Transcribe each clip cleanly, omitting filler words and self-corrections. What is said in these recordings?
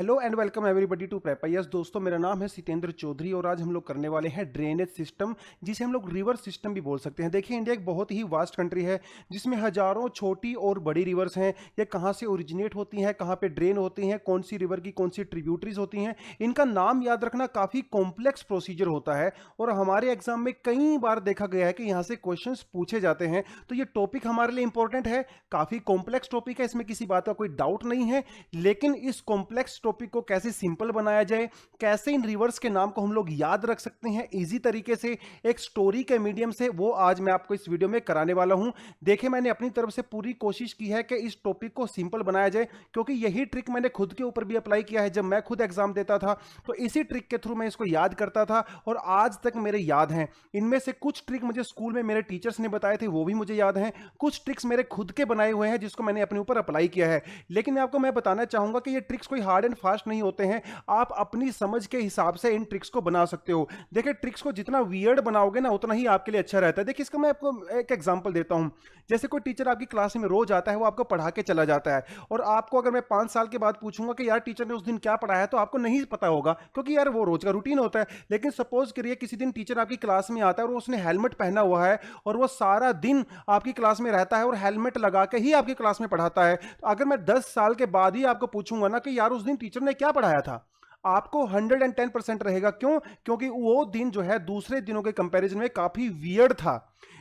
Hello and welcome everybody to प्रेपा। Yes दोस्तों, मेरा नाम है सितेंद्र चौधरी और आज हम लोग करने वाले हैं ड्रेनेज सिस्टम, जिसे हम लोग रिवर सिस्टम भी बोल सकते हैं। देखिए, इंडिया एक बहुत ही वास्ट कंट्री है जिसमें हजारों छोटी और बड़ी रिवर्स हैं। ये कहाँ से ओरिजिनेट होती हैं, कहाँ पे ड्रेन होती हैं, कौन सी रिवर की कौन सी ट्रिब्यूटरीज होती हैं, इनका नाम याद रखना काफ़ी कॉम्प्लेक्स प्रोसीजर होता है और हमारे एग्जाम में कई बार देखा गया है कि यहाँ से क्वेश्चंस पूछे जाते हैं। तो ये टॉपिक हमारे लिए इंपॉर्टेंट है, काफ़ी कॉम्प्लेक्स टॉपिक है, इसमें किसी बात का कोई डाउट नहीं है। लेकिन इस कॉम्प्लेक्स टॉपिक को कैसे सिंपल बनाया जाए, कैसे इन रिवर्स के नाम को हम लोग याद रख सकते हैं इजी तरीके से एक स्टोरी के मीडियम से, वो आज मैं आपको इस वीडियो में कराने वाला हूं। देखिए, मैंने अपनी तरफ से पूरी कोशिश की है कि इस टॉपिक को सिंपल बनाया जाए, क्योंकि यही ट्रिक मैंने खुद के ऊपर भी अप्लाई किया है। जब मैं खुद एग्जाम देता था तो इसी ट्रिक के थ्रू मैं इसको याद करता था और आज तक मेरे याद हैं। इनमें से कुछ ट्रिक मुझे स्कूल में मेरे टीचर्स ने बताए थे, वो भी मुझे याद हैं। कुछ ट्रिक्स मेरे खुद के बनाए हुए हैं जिसको मैंने अपने ऊपर अप्लाई किया है। लेकिन मैं बताना चाहूंगा कि ये ट्रिक्स कोई हार्ड एंड फास्ट नहीं होते हैं। आप अपनी समझ के हिसाब से इन ट्रिक्स को बना सकते हो। देखिए, ट्रिक्स को जितना वियर्ड बनाओगे ना, उतना ही आपके लिए अच्छा रहता है। देखिए, इसका मैं आपको एक एग्जांपल देता हूं। जैसे कोई टीचर आपकी क्लास में रोज आता है, वो आपको पढ़ा के चला जाता है और आपको अगर मैं 5 साल के बाद पूछूंगा कि यार टीचर ने उस दिन क्या पढ़ाया, तो आपको नहीं पता होगा, क्योंकि यार वो रोज का रूटीन होता है। लेकिन सपोज करिए किसी दिन टीचर आपकी क्लास में आता है और उसने हेलमेट पहना हुआ है और वो सारा दिन आपकी क्लास में रहता है और हेलमेट लगा के ही आपकी क्लास में पढ़ाता है। तो अगर मैं 10 साल के बाद ही आपको पूछूंगा ना कि यार उस दिन टीचर ने क्या पढ़ाया था, आपको 110% रहेगा। क्यों? क्योंकि वो दिन जो है दूसरे दिनों के कंपैरिजन में काफी वियर्ड था।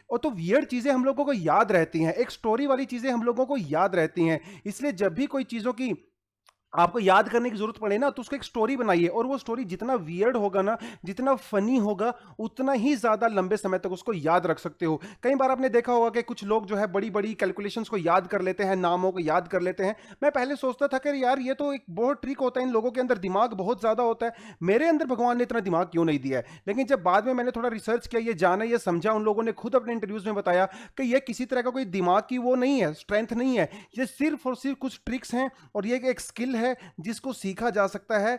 और तो वियर्ड चीजें हम लोगों को याद रहती हैं, एक स्टोरी वाली चीजें हम लोगों को याद रहती हैं। इसलिए जब भी कोई चीजों की आपको याद करने की जरूरत पड़े ना, तो उसको एक स्टोरी बनाइए और वो स्टोरी जितना वियर्ड होगा ना, जितना फनी होगा, उतना ही ज्यादा लंबे समय तक उसको याद रख सकते हो। कई बार आपने देखा होगा कि कुछ लोग जो है बड़ी बड़ी कैलकुलेशंस को याद कर लेते हैं, नामों को याद कर लेते हैं। मैं पहले सोचता था कि यार ये तो एक बहुत ट्रिक होता है, इन लोगों के अंदर दिमाग बहुत ज्यादा होता है, मेरे अंदर भगवान ने इतना दिमाग क्यों नहीं दिया है। लेकिन जब बाद में मैंने थोड़ा रिसर्च किया, ये जाना, ये समझा, उन लोगों ने खुद अपने इंटरव्यूज में बताया कि ये किसी तरह का कोई दिमाग की वो नहीं है, स्ट्रेंथ नहीं है, ये सिर्फ और सिर्फ कुछ ट्रिक्स हैं और ये एक स्किल है जिसको सीखा जा सकता है।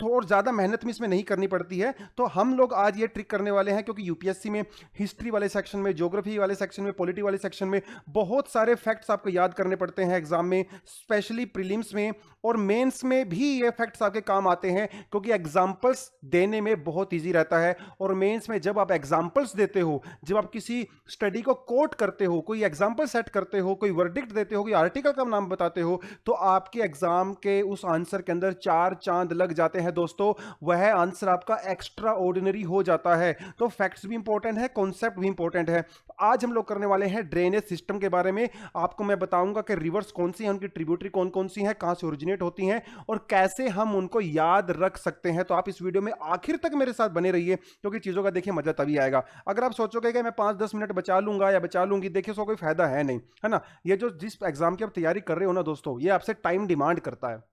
और ज्यादा मेहनत में इसमें नहीं करनी पड़ती है। तो हम लोग आज ये ट्रिक करने वाले हैं, क्योंकि यूपीएससी में हिस्ट्री वाले सेक्शन में, ज्योग्राफी वाले सेक्शन में, पॉलिटी वाले सेक्शन में बहुत सारे फैक्ट्स आपको याद करने पड़ते हैं एग्जाम में, स्पेशली प्रीलिम्स में और मेंस में भी ये फैक्ट्स आपके काम आते हैं, क्योंकि एग्जांपल्स देने में बहुत इजी रहता है। और मेंस में जब आप एग्जांपल्स देते हो, जब आप किसी स्टडी को कोट करते हो, कोई एग्जांपल सेट करते हो, कोई वर्डिक्ट देते हो, कोई आर्टिकल का नाम बताते हो, तो आपके एग्जाम के उस आंसर के अंदर 4 चांद लग जाते हैं दोस्तों। वह आंसर आपका एक्स्ट्रा ऑर्डिनरी हो जाता है। तो फैक्ट्स भी इंपॉर्टेंट है, कॉन्सेप्ट भी इंपॉर्टेंट है। आज हम लोग करने वाले हैं ड्रेनेज सिस्टम के बारे में। आपको मैं बताऊंगा कि रिवर्स कौन सी है, उनकी ट्रिब्यूटरी कौन कौन सी है, कहां से ओरिजिनेट होती हैं और कैसे हम उनको याद रख सकते हैं। तो आप इस वीडियो में आखिर तक मेरे साथ बने रहिए, क्योंकि चीजों का देखिए मजा तभी आएगा। अगर आप सोचोगे कि मैं 5-10 मिनट बचा लूंगा या बचा लूंगी, देखिए उसका कोई फायदा है नहीं, है ना। ये जो जिस एग्जाम की आप तैयारी कर रहे हो ना दोस्तों, ये आपसे टाइम डिमांड करता है।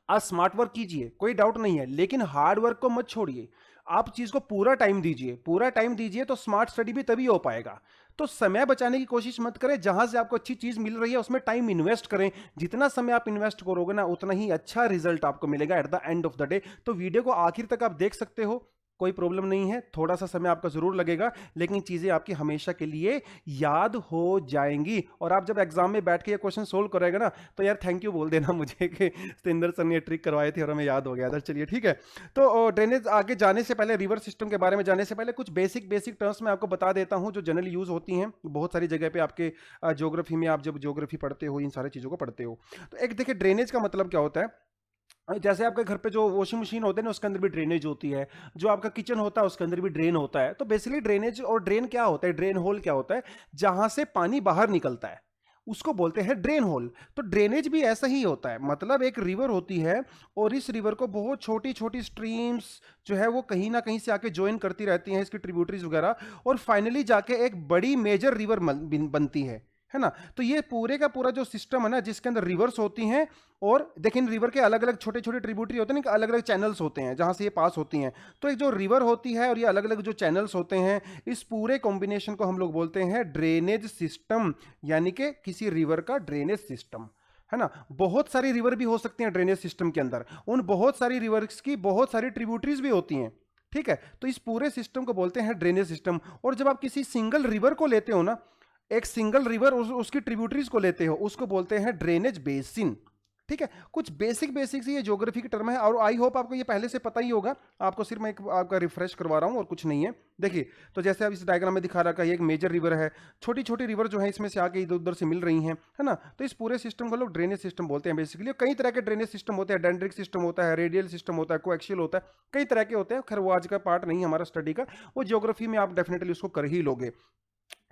आज स्मार्ट वर्क कीजिए, कोई डाउट नहीं है, लेकिन हार्ड वर्क को मत छोड़िए। आप चीज को पूरा टाइम दीजिए, पूरा टाइम दीजिए, तो स्मार्ट स्टडी भी तभी हो पाएगा। तो समय बचाने की कोशिश मत करें, जहां से आपको अच्छी चीज मिल रही है उसमें टाइम इन्वेस्ट करें। जितना समय आप इन्वेस्ट करोगे ना, उतना ही अच्छा रिजल्ट आपको मिलेगा at the end of the day. तो वीडियो को आखिर तक आप देख सकते हो, कोई प्रॉब्लम नहीं है। थोड़ा सा समय आपका जरूर लगेगा, लेकिन चीजें आपकी हमेशा के लिए याद हो जाएंगी। और आप जब एग्जाम में बैठ के ये क्वेश्चन सोल्व करेगा ना, तो यार थैंक यू बोल देना मुझे कि सतेंद्र सर ने ये ट्रिक करवाई थी और हमें याद हो गया था। चलिए ठीक है। तो ड्रेनेज आगे जाने से पहले, रिवर सिस्टम के बारे में जाने से पहले, कुछ बेसिक टर्म्स मैं आपको बता देता हूं जो जनरली यूज होती हैं बहुत सारी जगह पे। आपके ज्योग्राफी में, आप जब ज्योग्राफी पढ़ते हो, इन सारी चीजों को पढ़ते हो, तो एक देखिए ड्रेनेज का मतलब क्या होता है। जैसे आपके घर पे जो वॉशिंग मशीन होते हैं ना, उसके अंदर भी ड्रेनेज होती है। जो आपका किचन होता है उसके अंदर भी ड्रेन होता है। तो बेसिकली ड्रेनेज और ड्रेन क्या होता है, ड्रेन होल क्या होता है, जहां से पानी बाहर निकलता है उसको बोलते हैं ड्रेन होल। तो ड्रेनेज भी ऐसा ही होता है, मतलब एक रिवर होती है और इस रिवर को बहुत छोटी छोटी स्ट्रीम्स जो है वो कहीं ना कहीं से आके ज्वाइन करती रहती हैं, इसकी ट्रिब्यूटरीज वगैरह, और फाइनली जाके एक बड़ी मेजर रिवर बनती है ना। तो ये पूरे का पूरा जो सिस्टम है ना, जिसके अंदर रिवर्स होती हैं, और देखिए रिवर के अलग अलग छोटे छोटे ट्रिब्यूटरी होते हैं, अलग अलग चैनल्स होते हैं जहां से ये पास होती हैं। तो एक जो रिवर होती है और ये अलग अलग जो चैनल्स होते हैं, इस पूरे कॉम्बिनेशन को हम लोग बोलते हैं ड्रेनेज सिस्टम, यानी कि किसी रिवर का ड्रेनेज सिस्टम, है ना। बहुत सारी रिवर भी हो सकती हैं ड्रेनेज सिस्टम के अंदर, उन बहुत सारी रिवर्स की बहुत सारी ट्रिब्यूटरीज भी होती हैं, ठीक है। तो इस पूरे सिस्टम को बोलते हैं ड्रेनेज सिस्टम। और जब आप किसी सिंगल रिवर को लेते हो ना, एक सिंगल रिवर उसकी ट्रिब्यूटरीज को लेते हो, उसको बोलते हैं ड्रेनेज बेसिन। ठीक है, कुछ बेसिक बेसिक सी ये ज्योग्राफी की टर्म है और आई होप आपको ये पहले से पता ही होगा, आपको सिर्फ मैं एक आपका रिफ्रेश करवा रहा हूँ और कुछ नहीं है। देखिए, तो जैसे अब इस डायग्राम में दिखा रखा है, एक मेजर रिवर है, छोटी छोटी रिवर जो है इसमें से आके इधर उधर से मिल रही हैं, है ना। तो इस पूरे सिस्टम को लोग ड्रेनेज सिस्टम बोलते हैं बेसिकली। कई तरह के ड्रेनेज सिस्टम होते हैं, डेंड्रिक सिस्टम होता है, रेडियल सिस्टम होता है, कोएक्सियल होता है, कई तरह के होते हैं। खैर वो आज का पार्ट नहीं है हमारा स्टडी का, वो ज्योग्राफी में आप डेफिनेटली उसको कर ही लोगे।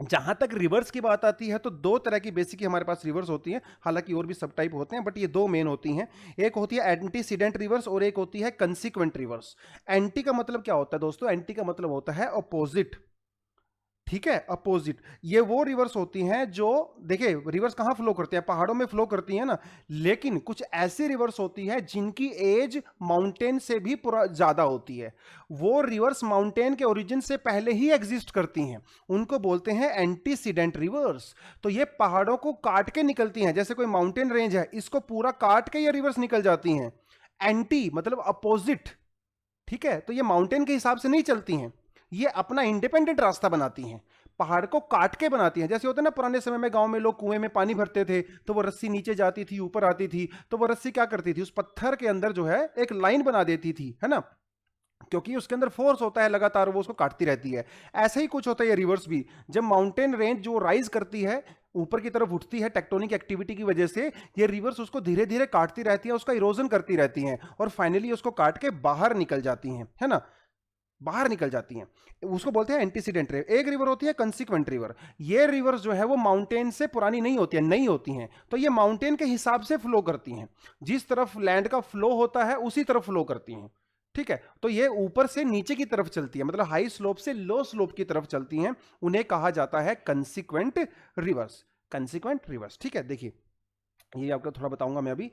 जहां तक रिवर्स की बात आती है तो दो तरह की बेसिकली हमारे पास रिवर्स होती हैं, हालांकि और भी सब टाइप होते हैं, बट ये दो मेन होती हैं। एक होती है एंटीसीडेंट रिवर्स और एक होती है कंसिक्वेंट रिवर्स। एंटी का मतलब क्या होता है दोस्तों? एंटी का मतलब होता है अपोजिट, ठीक है, अपोजिट। ये वो रिवर्स होती हैं जो, देखिए रिवर्स कहां फ्लो करते हैं? पहाड़ों में फ्लो करती हैं ना, लेकिन कुछ ऐसी रिवर्स होती है जिनकी एज माउंटेन से भी ज्यादा होती है। वो रिवर्स माउंटेन के ओरिजिन से पहले ही एग्जिस्ट करती हैं, उनको बोलते हैं एंटीसीडेंट रिवर्स। तो ये पहाड़ों को काट के निकलती हैं, जैसे कोई माउंटेन रेंज है, इसको पूरा काट के ये रिवर्स निकल जाती हैं। एंटी मतलब अपोजिट, ठीक है। तो ये माउंटेन के हिसाब से नहीं चलती हैं, ये अपना इंडिपेंडेंट रास्ता बनाती हैं, पहाड़ को काट के बनाती हैं। जैसे होता है ना, पुराने समय में गांव में लोग कुएं में पानी भरते थे तो वो रस्सी नीचे जाती थी, ऊपर आती थी, तो वो रस्सी क्या करती थी, उस पत्थर के अंदर जो है एक लाइन बना देती थी, है ना, क्योंकि उसके अंदर फोर्स होता है लगातार, वो उसको काटती रहती है। ऐसे ही कुछ होता है ये रिवर्स भी। जब माउंटेन रेंज जो राइज करती है, ऊपर की तरफ उठती है टेक्टोनिक एक्टिविटी की वजह से, ये रिवर्स उसको धीरे धीरे काटती रहती है, उसका इरोजन करती रहती हैं और फाइनली उसको काट के बाहर निकल जाती हैं, है ना, बाहर निकल जाती हैं। उसको बोलते हैं एंटीसीडेंट रिवर। एक रिवर होती है कंसिक्वेंट रिवर। ये रिवर्स जो है वो माउंटेन से पुरानी नहीं होती है, नई होती हैं, तो ये माउंटेन के हिसाब से फ्लो करती हैं, जिस तरफ लैंड का फ्लो होता है उसी तरफ फ्लो करती हैं, ठीक है। तो ये ऊपर से नीचे की तरफ चलती है, मतलब हाई स्लोप से लो स्लोप की तरफ चलती हैं, उन्हें कहा जाता है कंसिक्वेंट रिवर्स। कंसिक्वेंट रिवर्स, ठीक है। देखिए, ये आपको थोड़ा बताऊंगा मैं अभी।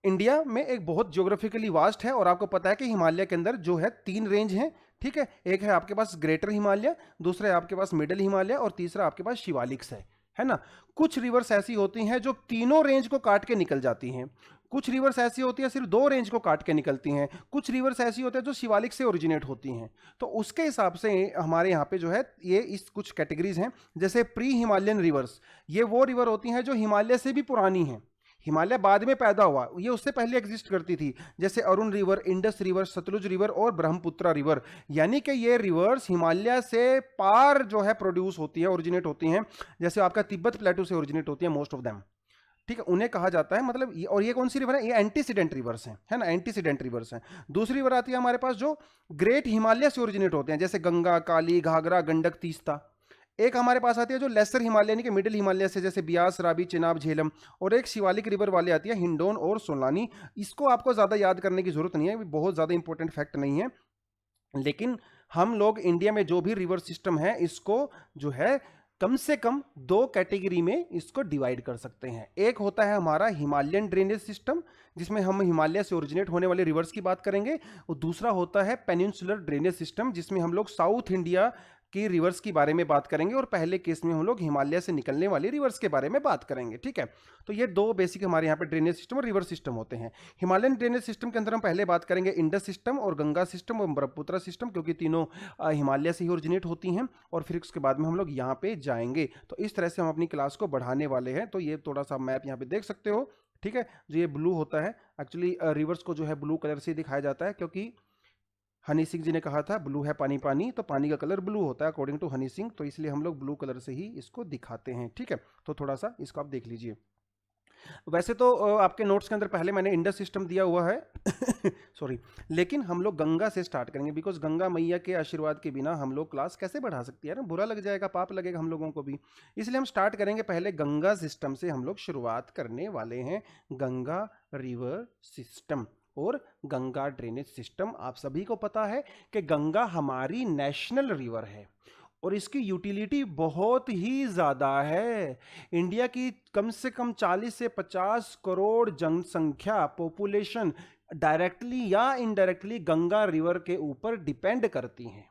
इंडिया में एक बहुत ज्योग्राफिकली वास्ट है और आपको पता है कि हिमालय के अंदर जो है 3 रेंज हैं, ठीक है। एक है आपके पास ग्रेटर हिमालय, दूसरा है आपके पास मिडिल हिमालय और तीसरा आपके पास शिवालिक्स है ना। कुछ रिवर्स ऐसी होती हैं जो तीनों रेंज को काट के निकल जाती हैं, कुछ रिवर्स ऐसी होती है सिर्फ 2 रेंज को काट के निकलती हैं, कुछ रिवर्स ऐसी होती है जो शिवालिक से ओरिजिनेट होती हैं। तो उसके हिसाब से हमारे यहाँ पे जो है ये इस कुछ कैटेगरीज हैं। जैसे प्री हिमालयन रिवर्स, ये वो रिवर होती हैं जो हिमालय से भी पुरानी हैं, हिमालय बाद में पैदा हुआ, ये उससे पहले एग्जिस्ट करती थी। जैसे Arun river, Indus river, Sutlej river और ब्रह्मपुत्रा रिवर, यानी कि ये रिवर्स हिमालय से पार जो है प्रोड्यूस होती है, ओरिजिनेट होती हैं। जैसे आपका तिब्बत प्लेटू से ओरिजिनेट होती है मोस्ट ऑफ देम, ठीक है, उन्हें कहा जाता है, मतलब ये, और ये कौन सी रिवर है? ये एंटीसीडेंट रिवर्स हैं, है ना, एंटीसीडेंट रिवर्स हैं। दूसरी रिवर आती है हमारे पास जो ग्रेट हिमालय से ओरिजिनेट होते हैं, जैसे गंगा, काली, घाघरा, गंडक, तीस्ता। एक हमारे पास आती है जो लेसर हिमालय यानी कि मिडिल हिमालय से, जैसे ब्यास, रावी, चिनाब, झेलम। और एक शिवालिक रिवर वाले आती है हिंडोन और सोलानी। इसको आपको ज़्यादा याद करने की जरूरत नहीं है, बहुत ज़्यादा इंपॉर्टेंट फैक्ट नहीं है, लेकिन हम लोग इंडिया में जो भी रिवर सिस्टम है इसको जो है कम से कम 2 कैटेगरी में इसको डिवाइड कर सकते हैं। एक होता है हमारा हिमालयन ड्रेनेज सिस्टम, जिसमें हम हिमालय से ओरिजिनेट होने वाले रिवर्स की बात करेंगे, और दूसरा होता है पेनिनसुलर ड्रेनेज सिस्टम, जिसमें हम लोग साउथ इंडिया की रिवर्स के बारे में बात करेंगे, और पहले केस में हम लोग हिमालय से निकलने वाली रिवर्स के बारे में बात करेंगे, ठीक है। तो ये 2 बेसिक हमारे यहाँ पे ड्रेनेज सिस्टम और रिवर सिस्टम होते हैं। हिमालयन ड्रेनेज सिस्टम के अंदर हम पहले बात करेंगे इंडस सिस्टम और गंगा सिस्टम और ब्रह्मपुत्र सिस्टम, क्योंकि तीनों हिमालय से ही ओरिजिनेट होती हैं, और फिर उसके बाद में हम लोग यहाँ पे जाएंगे। तो इस तरह से हम अपनी क्लास को बढ़ाने वाले हैं। तो ये थोड़ा सा मैप यहाँ पे देख सकते हो, ठीक है। जो ये ब्लू होता है, एक्चुअली रिवर्स को जो है ब्लू कलर से दिखाया जाता है, क्योंकि हनी सिंह जी ने कहा था ब्लू है पानी पानी, तो पानी का कलर ब्लू होता है अकॉर्डिंग टू हनी सिंह, तो इसलिए हम लोग ब्लू कलर से ही इसको दिखाते हैं, ठीक है। तो थोड़ा सा इसको आप देख लीजिए। वैसे तो आपके नोट्स के अंदर पहले मैंने इंडस सिस्टम दिया हुआ है सॉरी, लेकिन हम लोग गंगा से स्टार्ट करेंगे, बिकॉज गंगा मैया के आशीर्वाद के बिना हम लोग क्लास कैसे बढ़ा सकती है ना, बुरा लग जाएगा, पाप लगेगा हम लोगों को भी। इसलिए हम स्टार्ट करेंगे पहले गंगा सिस्टम से, हम लोग शुरुआत करने वाले हैं। गंगा रिवर सिस्टम और गंगा ड्रेनेज सिस्टम। आप सभी को पता है कि गंगा हमारी नेशनल रिवर है और इसकी यूटिलिटी बहुत ही ज़्यादा है। इंडिया की कम से कम 40 से 50 करोड़ जनसंख्या, पॉपुलेशन डायरेक्टली या इनडायरेक्टली गंगा रिवर के ऊपर डिपेंड करती हैं।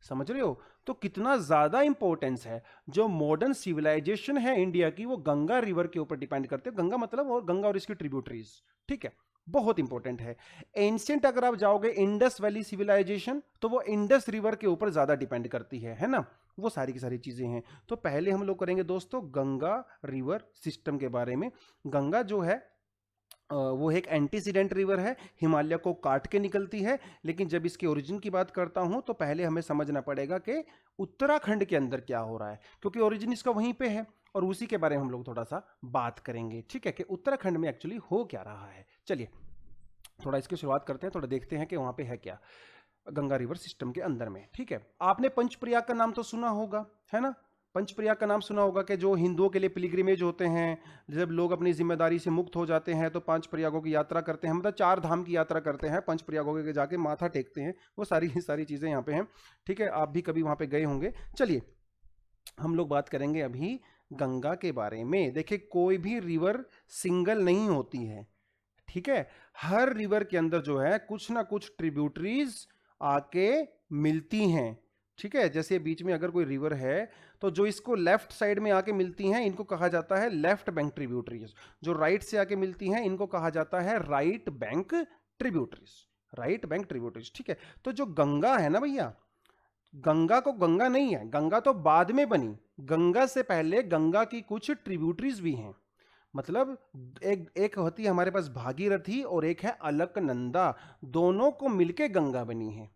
समझ रहे हो? तो कितना ज़्यादा इंपॉर्टेंस है। जो मॉडर्न सिविलाइजेशन है इंडिया की, वो गंगा रिवर के ऊपर डिपेंड करते हैं। गंगा मतलब और गंगा और इसकी ट्रिब्यूटरीज, ठीक है, बहुत इंपॉर्टेंट है। एंशियंट अगर आप जाओगे इंडस वैली सिविलाइजेशन, तो वो इंडस रिवर के ऊपर ज्यादा डिपेंड करती है ना, वो सारी की सारी चीजें हैं। तो पहले हम लोग करेंगे दोस्तों गंगा रिवर सिस्टम के बारे में। गंगा जो है वो एक एंटीसीडेंट रिवर है, हिमालय को काट के निकलती है। लेकिन जब इसके ओरिजिन की बात करता हूं तो पहले हमें समझना पड़ेगा कि उत्तराखंड के अंदर क्या हो रहा है, क्योंकि ओरिजिन इसका वहीं पे है और उसी के बारे में हम लोग थोड़ा सा बात करेंगे, ठीक है, कि उत्तराखंड में एक्चुअली हो क्या रहा है। चलिए थोड़ा इसकी शुरुआत करते हैं, थोड़ा देखते हैं कि वहां पे है क्या गंगा रिवर सिस्टम के अंदर में। ठीक है, आपने पंचप्रयाग का नाम तो सुना होगा, है ना। पंचप्रयाग का नाम सुना होगा कि जो हिंदुओं के लिए पिलग्रिमेज होते हैं, जब लोग अपनी जिम्मेदारी से मुक्त हो जाते हैं तो पांच प्रयागों की यात्रा करते हैं, मतलब चार धाम की यात्रा करते हैं, पंच प्रयागों के जाके माथा टेकते हैं, वो सारी सारी चीज़ें यहाँ पे हैं। ठीक है, आप भी कभी वहाँ पे गए होंगे। चलिए हम लोग बात करेंगे अभी गंगा के बारे में। देखिए कोई भी रिवर सिंगल नहीं होती है, ठीक है, हर रिवर के अंदर जो है कुछ ना कुछ ट्रिब्यूटरीज आके मिलती हैं। ठीक है, जैसे बीच में अगर कोई रिवर है तो जो इसको लेफ्ट साइड में आके मिलती हैं इनको कहा जाता है लेफ्ट बैंक ट्रिब्यूटरीज, जो राइट से आके मिलती हैं इनको कहा जाता है right bank tributaries, right bank tributaries. ठीक है, तो जो गंगा है ना भैया, गंगा को गंगा नहीं है, गंगा तो बाद में बनी, गंगा से पहले गंगा की कुछ ट्रिब्यूटरीज भी हैं। मतलब एक एक होती है हमारे पास भागीरथी और एक है अलकनंदा, दोनों को मिलके गंगा बनी है।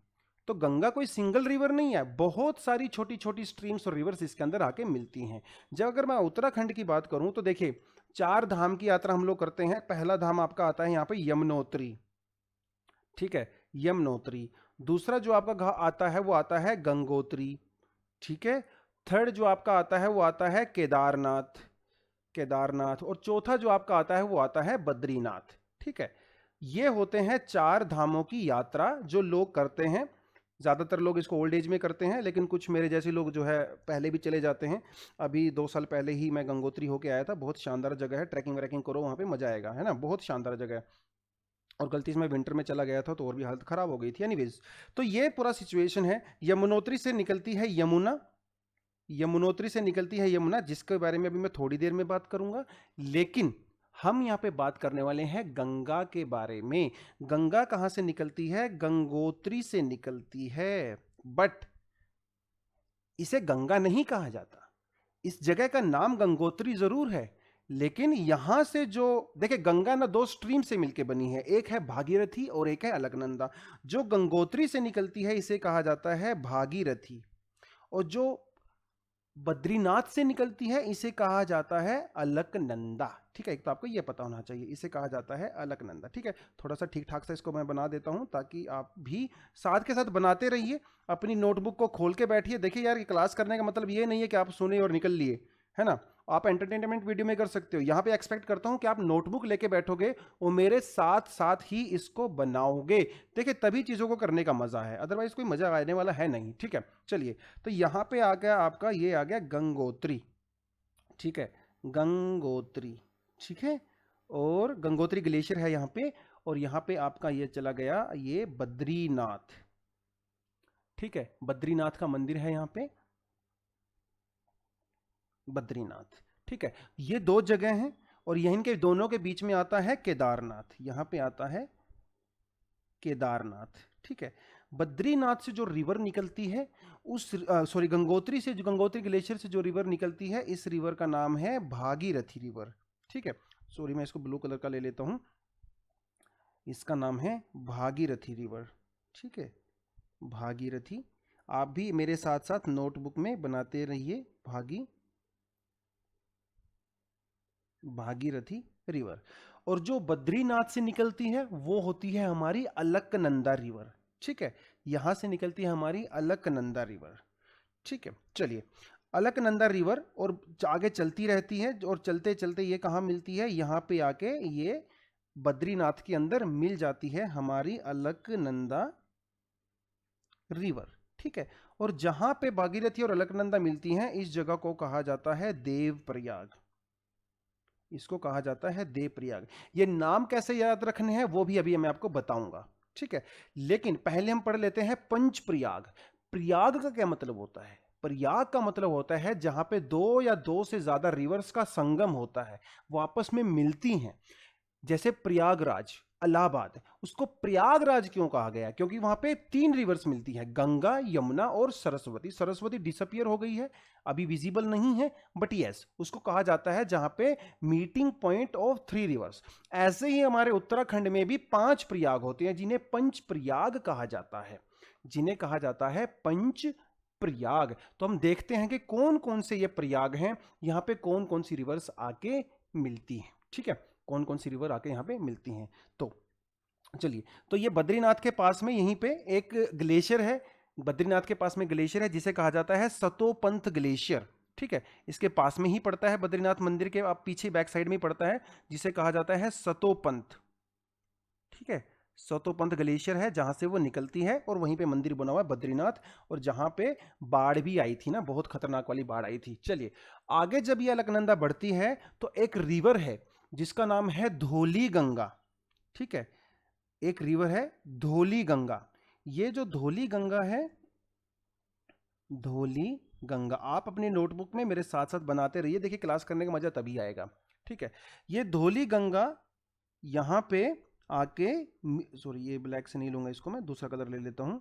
तो गंगा कोई सिंगल रिवर नहीं है, बहुत सारी छोटी छोटी स्ट्रीम्स और रिवर्स इसके अंदर आके मिलती हैं। जब अगर मैं उत्तराखंड की बात करूं तो देखिए चार धाम की यात्रा हम लोग करते हैं। पहला धाम आपका आता है यहाँ पे यमुनोत्री, ठीक है, यमुनोत्री। दूसरा जो आपका आता है वो आता है गंगोत्री, ठीक है। थर्ड जो आपका आता है वो आता है केदारनाथ, केदारनाथ। और चौथा जो आपका आता है वो आता है बद्रीनाथ। ठीक है, ये होते हैं चार धामों की यात्रा जो लोग करते हैं। ज़्यादातर लोग इसको ओल्ड एज में करते हैं, लेकिन कुछ मेरे जैसे लोग जो है पहले भी चले जाते हैं। अभी 2 साल पहले ही मैं गंगोत्री होके आया था, बहुत शानदार जगह है, ट्रैकिंग व्रैकिंग करो वहाँ पे, मजा आएगा, है ना, बहुत शानदार जगह है। और गलती से मैं विंटर में चला गया था तो और भी हालत ख़राब हो गई थी। एनीवेज, तो ये पूरा सिचुएशन है। यमुनोत्री से निकलती है यमुना, यमुनोत्री से निकलती है यमुना, जिसके बारे में अभी मैं थोड़ी देर में बात करूंगा। लेकिन हम यहाँ पे बात करने वाले हैं गंगा के बारे में। गंगा कहाँ से निकलती है? गंगोत्री से निकलती है, बट इसे गंगा नहीं कहा जाता। इस जगह का नाम गंगोत्री जरूर है, लेकिन यहां से जो देखिए गंगा ना दो स्ट्रीम से मिलके बनी है, एक है भागीरथी और एक है अलकनंदा। जो गंगोत्री से निकलती है इसे कहा जाता है भागीरथी, और जो बद्रीनाथ से निकलती है इसे कहा जाता है अलकनंदा। ठीक है, एक तो आपको ये पता होना चाहिए, इसे कहा जाता है अलकनंदा। ठीक है, थोड़ा सा ठीक ठाक से इसको मैं बना देता हूं ताकि आप भी साथ के साथ बनाते रहिए, अपनी नोटबुक को खोल के बैठिए। देखिए यार, क्लास करने का मतलब ये नहीं है कि आप सुने और निकल लिए, है ना। आप एंटरटेनमेंट वीडियो में कर सकते हो, यहाँ पे एक्सपेक्ट करता हूँ कि आप नोटबुक लेके बैठोगे और मेरे साथ साथ ही इसको बनाओगे। देखिए तभी चीज़ों को करने का मजा है, अदरवाइज कोई मजा आने वाला है नहीं। ठीक है, चलिए, तो यहाँ पे आ गया आपका, ये आ गया गंगोत्री। ठीक है, गंगोत्री, ठीक है, और गंगोत्री ग्लेशियर है यहाँ पे, और यहाँ पे आपका ये चला गया ये बद्रीनाथ। ठीक है, बद्रीनाथ का मंदिर है यहाँ पे, बद्रीनाथ। ठीक है, ये दो जगह हैं, और यहीं के दोनों के बीच में आता है केदारनाथ, यहां पे आता है केदारनाथ। ठीक है, बद्रीनाथ से जो रिवर निकलती है उस सॉरी गंगोत्री से, जो गंगोत्री ग्लेशियर से जो रिवर निकलती है, इस रिवर का नाम है भागीरथी रिवर। ठीक है, सॉरी मैं इसको ब्लू कलर का ले लेता हूं, इसका नाम है भागीरथी रिवर। ठीक है, भागीरथी। आप भी मेरे साथ साथ नोटबुक में बनाते रहिए, भागीरथी रिवर। और जो बद्रीनाथ से निकलती है वो होती है हमारी अलकनंदा रिवर। ठीक है, यहां से निकलती है हमारी अलकनंदा रिवर। ठीक है, चलिए, अलकनंदा रिवर और आगे चलती रहती है, और चलते चलते ये कहाँ मिलती है, यहाँ पे आके ये बद्रीनाथ के अंदर मिल जाती है हमारी अलकनंदा रिवर। ठीक है, और जहां पे भागीरथी और अलकनंदा मिलती हैं इस जगह को कहा जाता है देवप्रयाग, इसको कहा जाता है देवप्रयाग। ये नाम कैसे याद रखने हैं वो भी अभी मैं आपको बताऊंगा। ठीक है, लेकिन पहले हम पढ़ लेते हैं पंचप्रयाग। प्रयाग का क्या मतलब होता है? प्रयाग का मतलब होता है जहां पे दो या दो से ज्यादा रिवर्स का संगम होता है, वो आपस में मिलती हैं। जैसे प्रयागराज, इलाहाबाद, उसको प्रयागराज क्यों कहा गया? क्योंकि वहां पे 3 रिवर्स मिलती है, गंगा, यमुना और सरस्वती। सरस्वती डिसअपियर हो गई है, अभी विजिबल नहीं है, बट यस उसको कहा जाता है जहां पे मीटिंग पॉइंट ऑफ 3 रिवर्स। ऐसे ही हमारे उत्तराखंड में भी 5 प्रयाग होते हैं जिन्हें पंच प्रयाग कहा जाता है, जिन्हें कहा जाता है पंच प्रयाग। तो हम देखते हैं कि कौन कौन से ये प्रयाग हैं, यहां पे कौन कौन सी रिवर्स आके मिलती हैं। ठीक है, कौन कौन सी रिवर आके यहां पे मिलती हैं। तो चलिए, तो ये बद्रीनाथ के पास में यहीं पे एक ग्लेशियर है, बद्रीनाथ के पास में ग्लेशियर है जिसे कहा जाता है सतोपंथ ग्लेशियर। ठीक है, इसके पास में ही पड़ता है, बद्रीनाथ मंदिर के आप पीछे बैक साइड में ही पड़ता है, जिसे कहा जाता है सतोपंथ। ठीक है, सतोपंथ ग्लेशियर है जहां से वो निकलती है और वहीं पे मंदिर बना हुआ है बद्रीनाथ, और जहां पे बाढ़ भी आई थी ना, बहुत खतरनाक वाली बाढ़ आई थी। चलिए आगे जब ये अलकनंदा बढ़ती है तो एक रिवर है जिसका नाम है धौली गंगा। ठीक है, एक रिवर है धौली गंगा। ये जो धौली गंगा है, धौली गंगा, आप अपने नोटबुक में मेरे साथ साथ बनाते रहिए, देखिए क्लास करने का मजा तभी आएगा। ठीक है, ये धौली गंगा यहां पे आके, सॉरी ये ब्लैक से नहीं लूंगा, इसको मैं दूसरा कलर ले लेता हूं।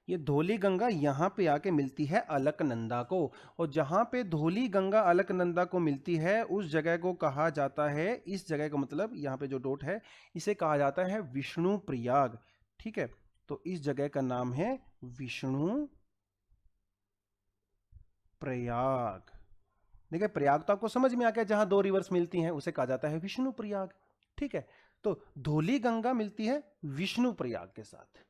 ये धौली गंगा यहां पे आके मिलती है अलकनंदा को, और जहां पे धौली गंगा अलकनंदा को मिलती है उस जगह को कहा जाता है, इस जगह का मतलब यहां पे जो डॉट है इसे कहा जाता है विष्णु प्रयाग। ठीक है, तो इस जगह का नाम है विष्णु प्रयाग। देखिए प्रयाग तो आपको समझ में आ गया, जहां 2 रिवर्स मिलती हैं उसे कहा जाता है विष्णु प्रयाग। ठीक है, तो धौली गंगा मिलती है विष्णु प्रयाग के साथ।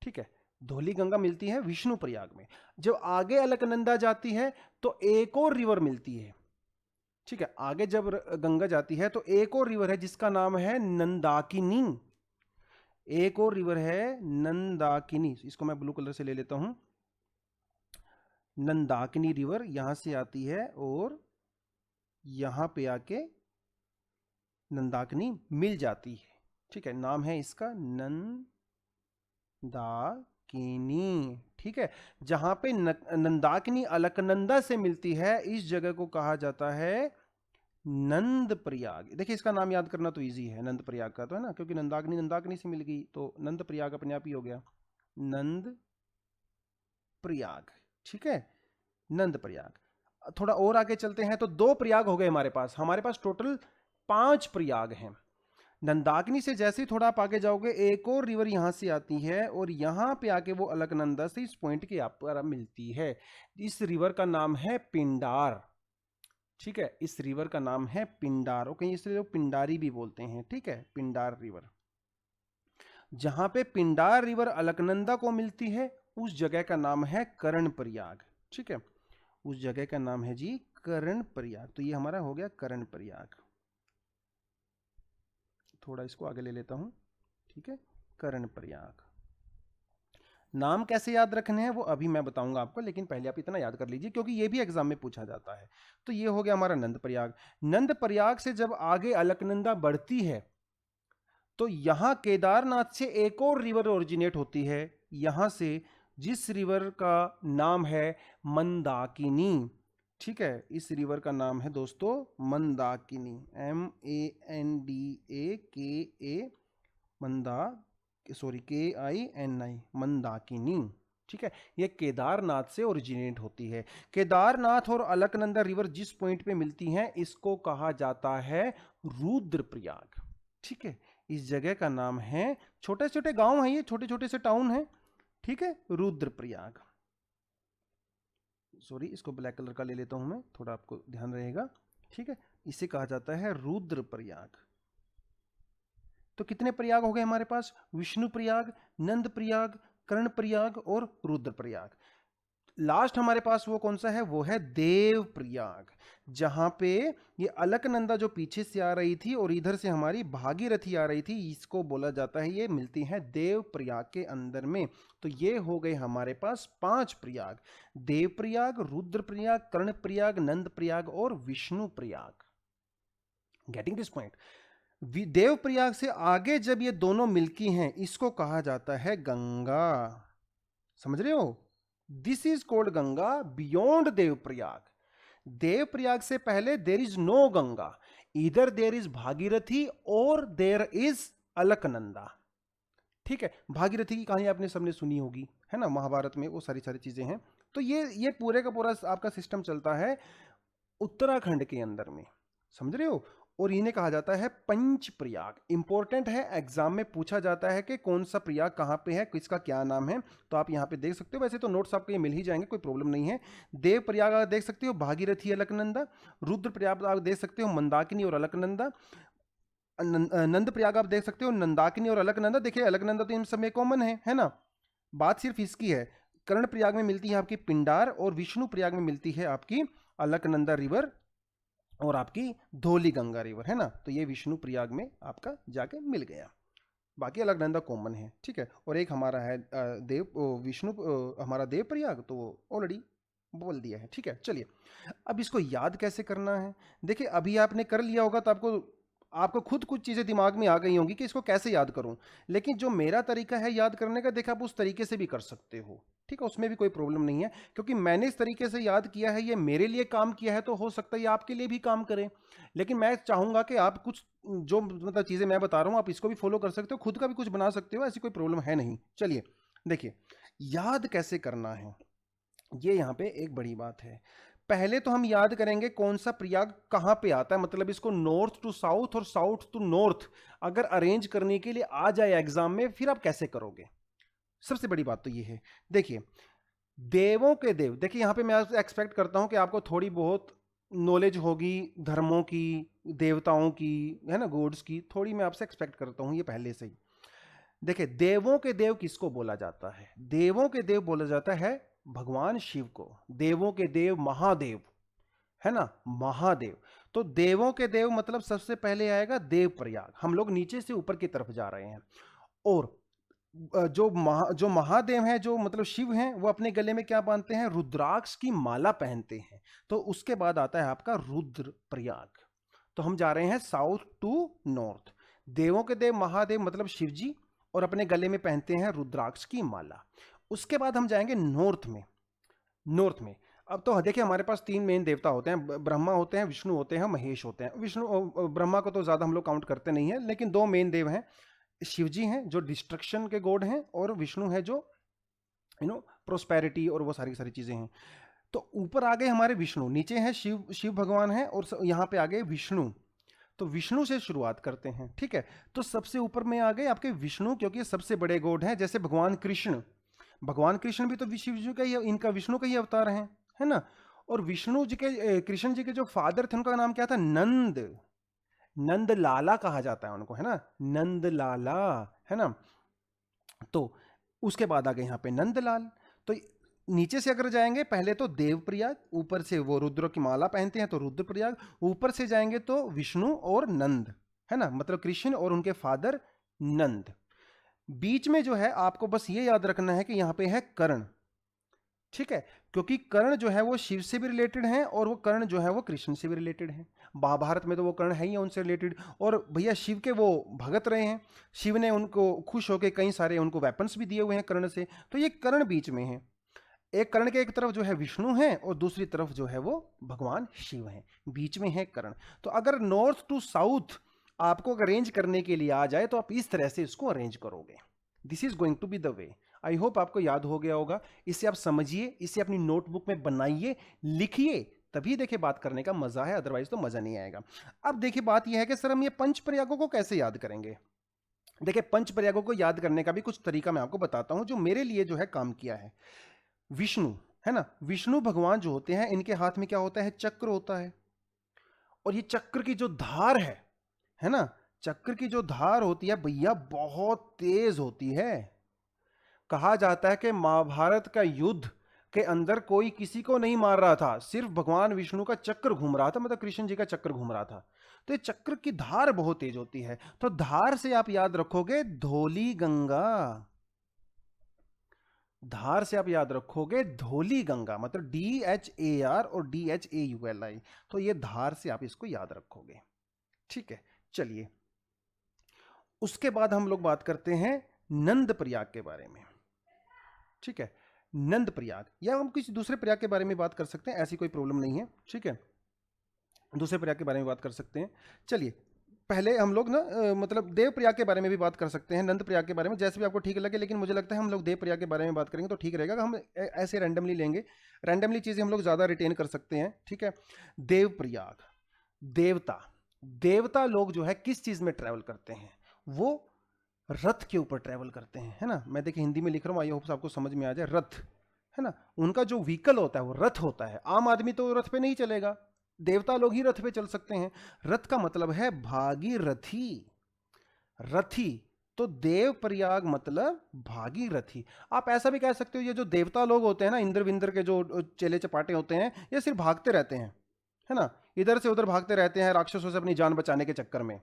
ठीक है, धौली गंगा मिलती है विष्णु प्रयाग में। जब आगे अलकनंदा जाती है तो एक और रिवर मिलती है। ठीक है, आगे जब गंगा जाती है तो एक और रिवर है जिसका नाम है नंदाकिनी। एक और रिवर है नंदाकिनी, इसको मैं ब्लू कलर से ले लेता हूं। नंदाकिनी रिवर यहां से आती है और यहां पे आके नंदाकिनी मिल जाती है। ठीक है, नाम है इसका नंदाकिनी। ठीक है, जहां पे नंदाकिनी अलकनंदा से मिलती है इस जगह को कहा जाता है नंद प्रयाग। देखिए इसका नाम याद करना तो इजी है, नंद प्रयाग का तो है ना, क्योंकि नंदाकिनी नंदाकिनी से मिल गई तो नंद प्रयाग अपने आप ही हो गया, नंद प्रयाग। ठीक है, नंद प्रयाग। थोड़ा और आगे चलते हैं तो 2 प्रयाग हो गए हमारे पास टोटल 5 प्रयाग हैं। नंदाकिनी से जैसे ही थोड़ा आप आगे जाओगे एक और रिवर यहां से आती है और यहां पे आके वो अलकनंदा से इस पॉइंट के आप पर मिलती है। इस रिवर का नाम है पिंडार। ठीक है, इस रिवर का नाम है पिंडार, ओके, इस रिवर पिंडारी भी बोलते हैं। ठीक है, पिंडार रिवर। जहां पे पिंडार रिवर अलकनंदा को मिलती है उस जगह का नाम है कर्ण प्रयाग। ठीक है, उस जगह का नाम है जी कर्ण प्रयाग। तो ये हमारा हो गया कर्ण प्रयाग। थोड़ा इसको आगे ले लेता हूं। ठीक है, कर्ण प्रयाग। नाम कैसे याद रखने हैं वो अभी मैं बताऊंगा आपको, लेकिन पहले आप इतना याद कर लीजिए क्योंकि ये भी एग्जाम में पूछा जाता है। तो ये हो गया हमारा नंद प्रयाग। नंद प्रयाग से जब आगे अलकनंदा बढ़ती है तो यहां केदारनाथ से एक और रिवर ओरिजिनेट होती है यहां से, जिस रिवर का नाम है मंदाकिनी। ठीक है, इस रिवर का नाम है दोस्तों मंदाकिनी, MANDAKA, मंदा सॉरी KINI, मंदाकिनी। ठीक है, ये केदारनाथ से ओरिजिनेट होती है। केदारनाथ और अलकनंदा रिवर जिस पॉइंट पे मिलती हैं इसको कहा जाता है रुद्रप्रयाग। ठीक है, इस जगह का नाम है, छोटे छोटे गांव हैं ये, छोटे छोटे से टाउन हैं। ठीक है, रुद्रप्रयाग। सॉरी इसको ब्लैक कलर का ले लेता हूं मैं, थोड़ा आपको ध्यान रहेगा। ठीक है, इसे कहा जाता है रुद्रप्रयाग। तो कितने प्रयाग हो गए हमारे पास? विष्णु प्रयाग, नंद प्रयाग, कर्ण प्रयाग और रुद्र प्रयाग। लास्ट हमारे पास वो कौन सा है? वो है देव प्रयाग, जहां पे ये अलकनंदा जो पीछे से आ रही थी और इधर से हमारी भागीरथी आ रही थी, इसको बोला जाता है, ये मिलती है देव प्रयाग के अंदर में। तो ये हो गए हमारे पास 5 प्रयाग, देव प्रयाग, रुद्र प्रयाग, कर्ण प्रयाग, नंद प्रयाग और Vishnu Prayag. Getting this point? Dev Prayag से आगे जब ये दोनों मिलती हैं इसको कहा जाता है गंगा। समझ रहे हो? This is called Ganga beyond Dev Prayag. Devprayag से पहले देर इज नो गंगा, इधर देर इज भागीरथी और देर इज अलकनंदा। ठीक है, भागीरथी की कहानी आपने सबने सुनी होगी, है ना, महाभारत में वो सारी सारी चीजें हैं। तो ये पूरे का पूरा आपका सिस्टम चलता है उत्तराखंड के अंदर में, समझ रहे हो। और इन्हें कहा जाता है पंच प्रयाग। इंपॉर्टेंट है, एग्जाम में पूछा जाता है कि कौन सा प्रयाग कहाँ पे है, किसका क्या नाम है। तो आप यहाँ पे देख सकते हो, वैसे तो नोट्स आपको ये मिल ही जाएंगे, कोई प्रॉब्लम नहीं है। देव प्रयाग आप देख सकते हो, भागीरथी अलकनंदा। रुद्र प्रयाग आप देख सकते हो, मंदाकिनी और अलकनंदा। नंद प्रयाग आप देख सकते हो, नंदाकिनी और अलकनंदा। देखिए अलकनंदा तो इन सब में कॉमन है ना, बात सिर्फ इसकी है। कर्ण प्रयाग में मिलती है आपकी पिंडार, और विष्णु प्रयाग में मिलती है आपकी अलकनंदा रिवर और आपकी धौली गंगा रिवर, है ना। तो ये विष्णु प्रयाग में आपका जाके मिल गया, बाकी अलकनंदा कॉमन है, ठीक है। और एक हमारा है विष्णु हमारा देव प्रयाग, तो ऑलरेडी बोल दिया है, ठीक है। चलिए अब इसको याद कैसे करना है। देखिए अभी आपने कर लिया होगा तो आपको खुद कुछ चीज़ें दिमाग में आ गई होंगी कि इसको कैसे याद करूं, लेकिन जो मेरा तरीका है याद करने का, देखा आप उस तरीके से भी कर सकते हो, ठीक है, उसमें भी कोई प्रॉब्लम नहीं है। क्योंकि मैंने इस तरीके से याद किया है, ये मेरे लिए काम किया है, तो हो सकता है ये आपके लिए भी काम करे। लेकिन मैं चाहूंगा कि आप कुछ जो मतलब चीज़ें मैं बता रहा हूँ आप इसको भी फॉलो कर सकते हो, खुद का भी कुछ बना सकते हो, ऐसी कोई प्रॉब्लम है नहीं। चलिए देखिए याद कैसे करना है, ये यहाँ पे एक बड़ी बात है। पहले तो हम याद करेंगे कौन सा प्रयाग कहाँ पे आता है, मतलब इसको नॉर्थ टू साउथ और साउथ टू नॉर्थ अगर अरेंज करने के लिए आ जाए एग्जाम में, फिर आप कैसे करोगे। सबसे बड़ी बात तो ये है, देखिए देवों के देव, देखिए यहाँ पे मैं एक्सपेक्ट करता हूँ कि आपको थोड़ी बहुत नॉलेज होगी धर्मों की, देवताओं की, है ना, गॉड्स की, थोड़ी मैं आपसे एक्सपेक्ट करता हूँ ये पहले से ही। देखिए देवों के देव किसको बोला जाता है, देवों के देव बोला जाता है भगवान शिव को। देवों के देव महादेव, है ना, महादेव। तो देवों के देव मतलब सबसे पहले आएगा देव प्रयाग। हम लोग नीचे से ऊपर की तरफ जा रहे हैं। और जो महादेव हैं, जो मतलब शिव हैं, वो अपने गले में क्या बांधते हैं, रुद्राक्ष की माला पहनते हैं। तो उसके बाद आता है आपका रुद्र प्रयाग। तो हम जा रहे हैं साउथ टू नॉर्थ। देवों के देव महादेव मतलब शिव जी, और अपने गले में पहनते हैं रुद्राक्ष की माला। उसके बाद हम जाएंगे नॉर्थ में। नॉर्थ में अब तो देखिए हमारे पास तीन मेन देवता होते हैं, ब्रह्मा होते हैं, विष्णु होते हैं, महेश होते हैं। विष्णु ब्रह्मा को तो ज़्यादा हम लोग काउंट करते नहीं है, लेकिन दो मेन देव हैं, शिव जी हैं जो डिस्ट्रक्शन के गॉड हैं, और विष्णु है जो प्रोस्पेरिटी और वो सारी सारी चीज़ें हैं। तो ऊपर आ गए हमारे विष्णु, नीचे हैं शिव भगवान है, और यहाँ पे आ गए विष्णु। तो विष्णु से शुरुआत करते हैं, ठीक है। तो सबसे ऊपर में आ गए आपके विष्णु, क्योंकि सबसे बड़े गॉड हैं। जैसे भगवान कृष्ण भी तो शिव जी का ही, इनका विष्णु का ही अवतार है ना। और विष्णु जी के कृष्ण जी के जो फादर थे उनका नाम क्या था, नंद लाला कहा जाता है उनको, है ना, नंद लाला, है ना। तो उसके बाद आ गए यहाँ पे नंदलाल। तो नीचे से अगर जाएंगे, पहले तो देवप्रयाग, ऊपर से वो रुद्र की माला पहनते हैं तो रुद्रप्रयाग, ऊपर से जाएंगे तो विष्णु और नंद, है ना, मतलब कृष्ण और उनके फादर नंद। बीच में जो है आपको बस ये याद रखना है कि यहाँ पे है कर्ण, ठीक है, क्योंकि कर्ण जो है वो शिव से भी रिलेटेड है, और वो कर्ण जो है वो कृष्ण से भी रिलेटेड है। महाभारत में तो वो कर्ण है ही उनसे रिलेटेड, और भैया शिव के वो भगत रहे हैं। शिव ने उनको खुश होकर कई सारे उनको वेपन्स भी दिए हुए हैं कर्ण से। तो ये कर्ण बीच में है। एक कर्ण के एक तरफ जो है विष्णु है, और दूसरी तरफ जो है वो भगवान शिव है, बीच में है कर्ण। तो अगर नॉर्थ टू साउथ आपको अरेंज करने के लिए आ जाए तो आप इस तरह से इसको अरेंज करोगे। This is going to be the way. I hope आपको याद हो गया होगा। इसे आप समझिए, इसे अपनी नोटबुक में बनाइए, लिखिए, तभी देखिए बात करने का मजा है, अदरवाइज तो मजा नहीं आएगा। अब देखिए बात यह है कि सर हम ये पंच प्रयागों को कैसे याद करेंगे। देखिए पंच प्रयागों को याद करने का भी कुछ तरीका मैं आपको बताता हूं, जो मेरे लिए जो है काम किया है। विष्णु, है ना, विष्णु भगवान जो होते हैं, इनके हाथ में क्या होता है, चक्र होता है। और ये चक्र की जो धार है ना, चक्र की जो धार होती है भैया बहुत तेज होती है। कहा जाता है कि महाभारत का युद्ध के अंदर कोई किसी को नहीं मार रहा था, सिर्फ भगवान विष्णु का चक्र घूम रहा था, मतलब कृष्ण जी का चक्र घूम रहा था। तो ये चक्र की धार बहुत तेज होती है। तो धार से आप याद रखोगे धौली गंगा, धार से आप याद रखोगे धौली गंगा, मतलब DHAR और DHAULI। तो ये धार से आप इसको याद रखोगे, ठीक है। चलिए उसके बाद हम लोग बात करते हैं नंद प्रयाग के बारे में, ठीक है। नंद प्रयाग, या हम किसी दूसरे प्रयाग के बारे में बात कर सकते हैं, ऐसी कोई प्रॉब्लम नहीं है, ठीक है, दूसरे प्रयाग के बारे में बात कर सकते हैं। चलिए पहले हम लोग ना मतलब देव प्रयाग के बारे में भी बात कर सकते हैं, नंद प्रयाग के बारे में, जैसे भी आपको ठीक लगे, लेकिन मुझे लगता है हम लोग देव प्रयाग के बारे में बात करेंगे तो ठीक रहेगा। हम ऐसे रैंडमली लेंगे, रैंडमली चीज़ें हम लोग ज़्यादा रिटेन कर सकते हैं, ठीक है। देव प्रयाग, देवता, देवता लोग जो है किस चीज़ में ट्रैवल करते हैं, वो रथ के ऊपर ट्रैवल करते हैं, है ना। मैं देखिए हिंदी में लिख रहा हूँ, आई होप आपको समझ में आ जाए। रथ, है ना, उनका जो व्हीकल होता है वो रथ होता है। आम आदमी तो रथ पे नहीं चलेगा, देवता लोग ही रथ पे चल सकते हैं। रथ का मतलब है भागीरथी, रथी, तो देव प्रयाग मतलब भागीरथी। आप ऐसा भी कह सकते हो ये जो देवता लोग होते हैं ना, इंद्र विंद्र के जो चेले चपाटे होते हैं, ये सिर्फ भागते रहते हैं, है ना, इधर से उधर भागते रहते हैं राक्षसों से अपनी जान बचाने के चक्कर में।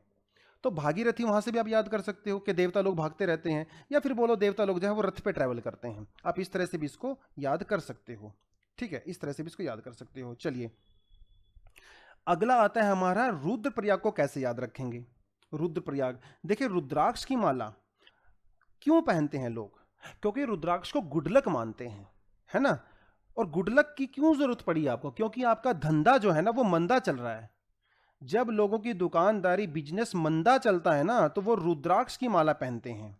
तो भागीरथी वहां से भी आप याद कर सकते हो कि देवता लोग भागते रहते हैं, या फिर बोलो देवता लोग जो है वो रथ पे ट्रैवल करते हैं। आप इस तरह से भी इसको याद कर सकते हो, ठीक है, इस तरह से भी इसको याद कर सकते हो। चलिए अगला आता है हमारा रुद्र प्रयाग को कैसे याद रखेंगे। रुद्र प्रयाग, देखिए रुद्राक्ष की माला क्यों पहनते हैं लोग, क्योंकि रुद्राक्ष को गुडलक मानते हैं, है ना। और गुडलक की क्यों जरूरत पड़ी आपको, क्योंकि आपका धंधा जो है ना वो मंदा चल रहा है। जब लोगों की दुकानदारी बिजनेस मंदा चलता है ना, तो वो रुद्राक्ष की माला पहनते हैं,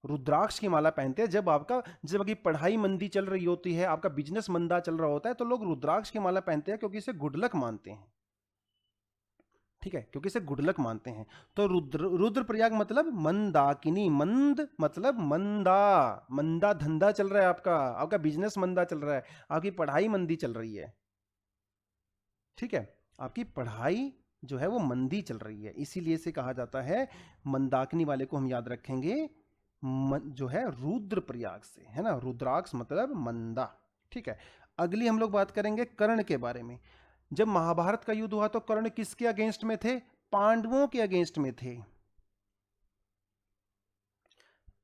रुद्राक्ष की माला पहनते हैं। जब आपकी पढ़ाई मंदी चल रही होती है, आपका बिजनेस मंदा चल रहा होता है, तो लोग रुद्राक्ष की माला पहनते हैं, क्योंकि इसे गुडलक मानते हैं, ठीक है, क्योंकि इसे गुडलक मानते हैं। तो रुद्र प्रयाग मतलब मंदाकिनी, मंद मतलब मंदा, मंदा धंधा चल रहा है आपका, आपका बिजनेस मंदा चल रहा है, आपकी पढ़ाई मंदी चल रही है, ठीक है, आपकी पढ़ाई जो है वो मंदी चल रही है, इसीलिए इसे कहा जाता है मंदाकिनी वाले को हम याद रखेंगे जो है रुद्र प्रयाग से, है ना, रुद्राक्ष मतलब मंदा, ठीक है। अगली हम लोग बात करेंगे कर्ण के बारे में। जब महाभारत का युद्ध हुआ तो कर्ण किसके अगेंस्ट में थे, पांडवों के अगेंस्ट में थे,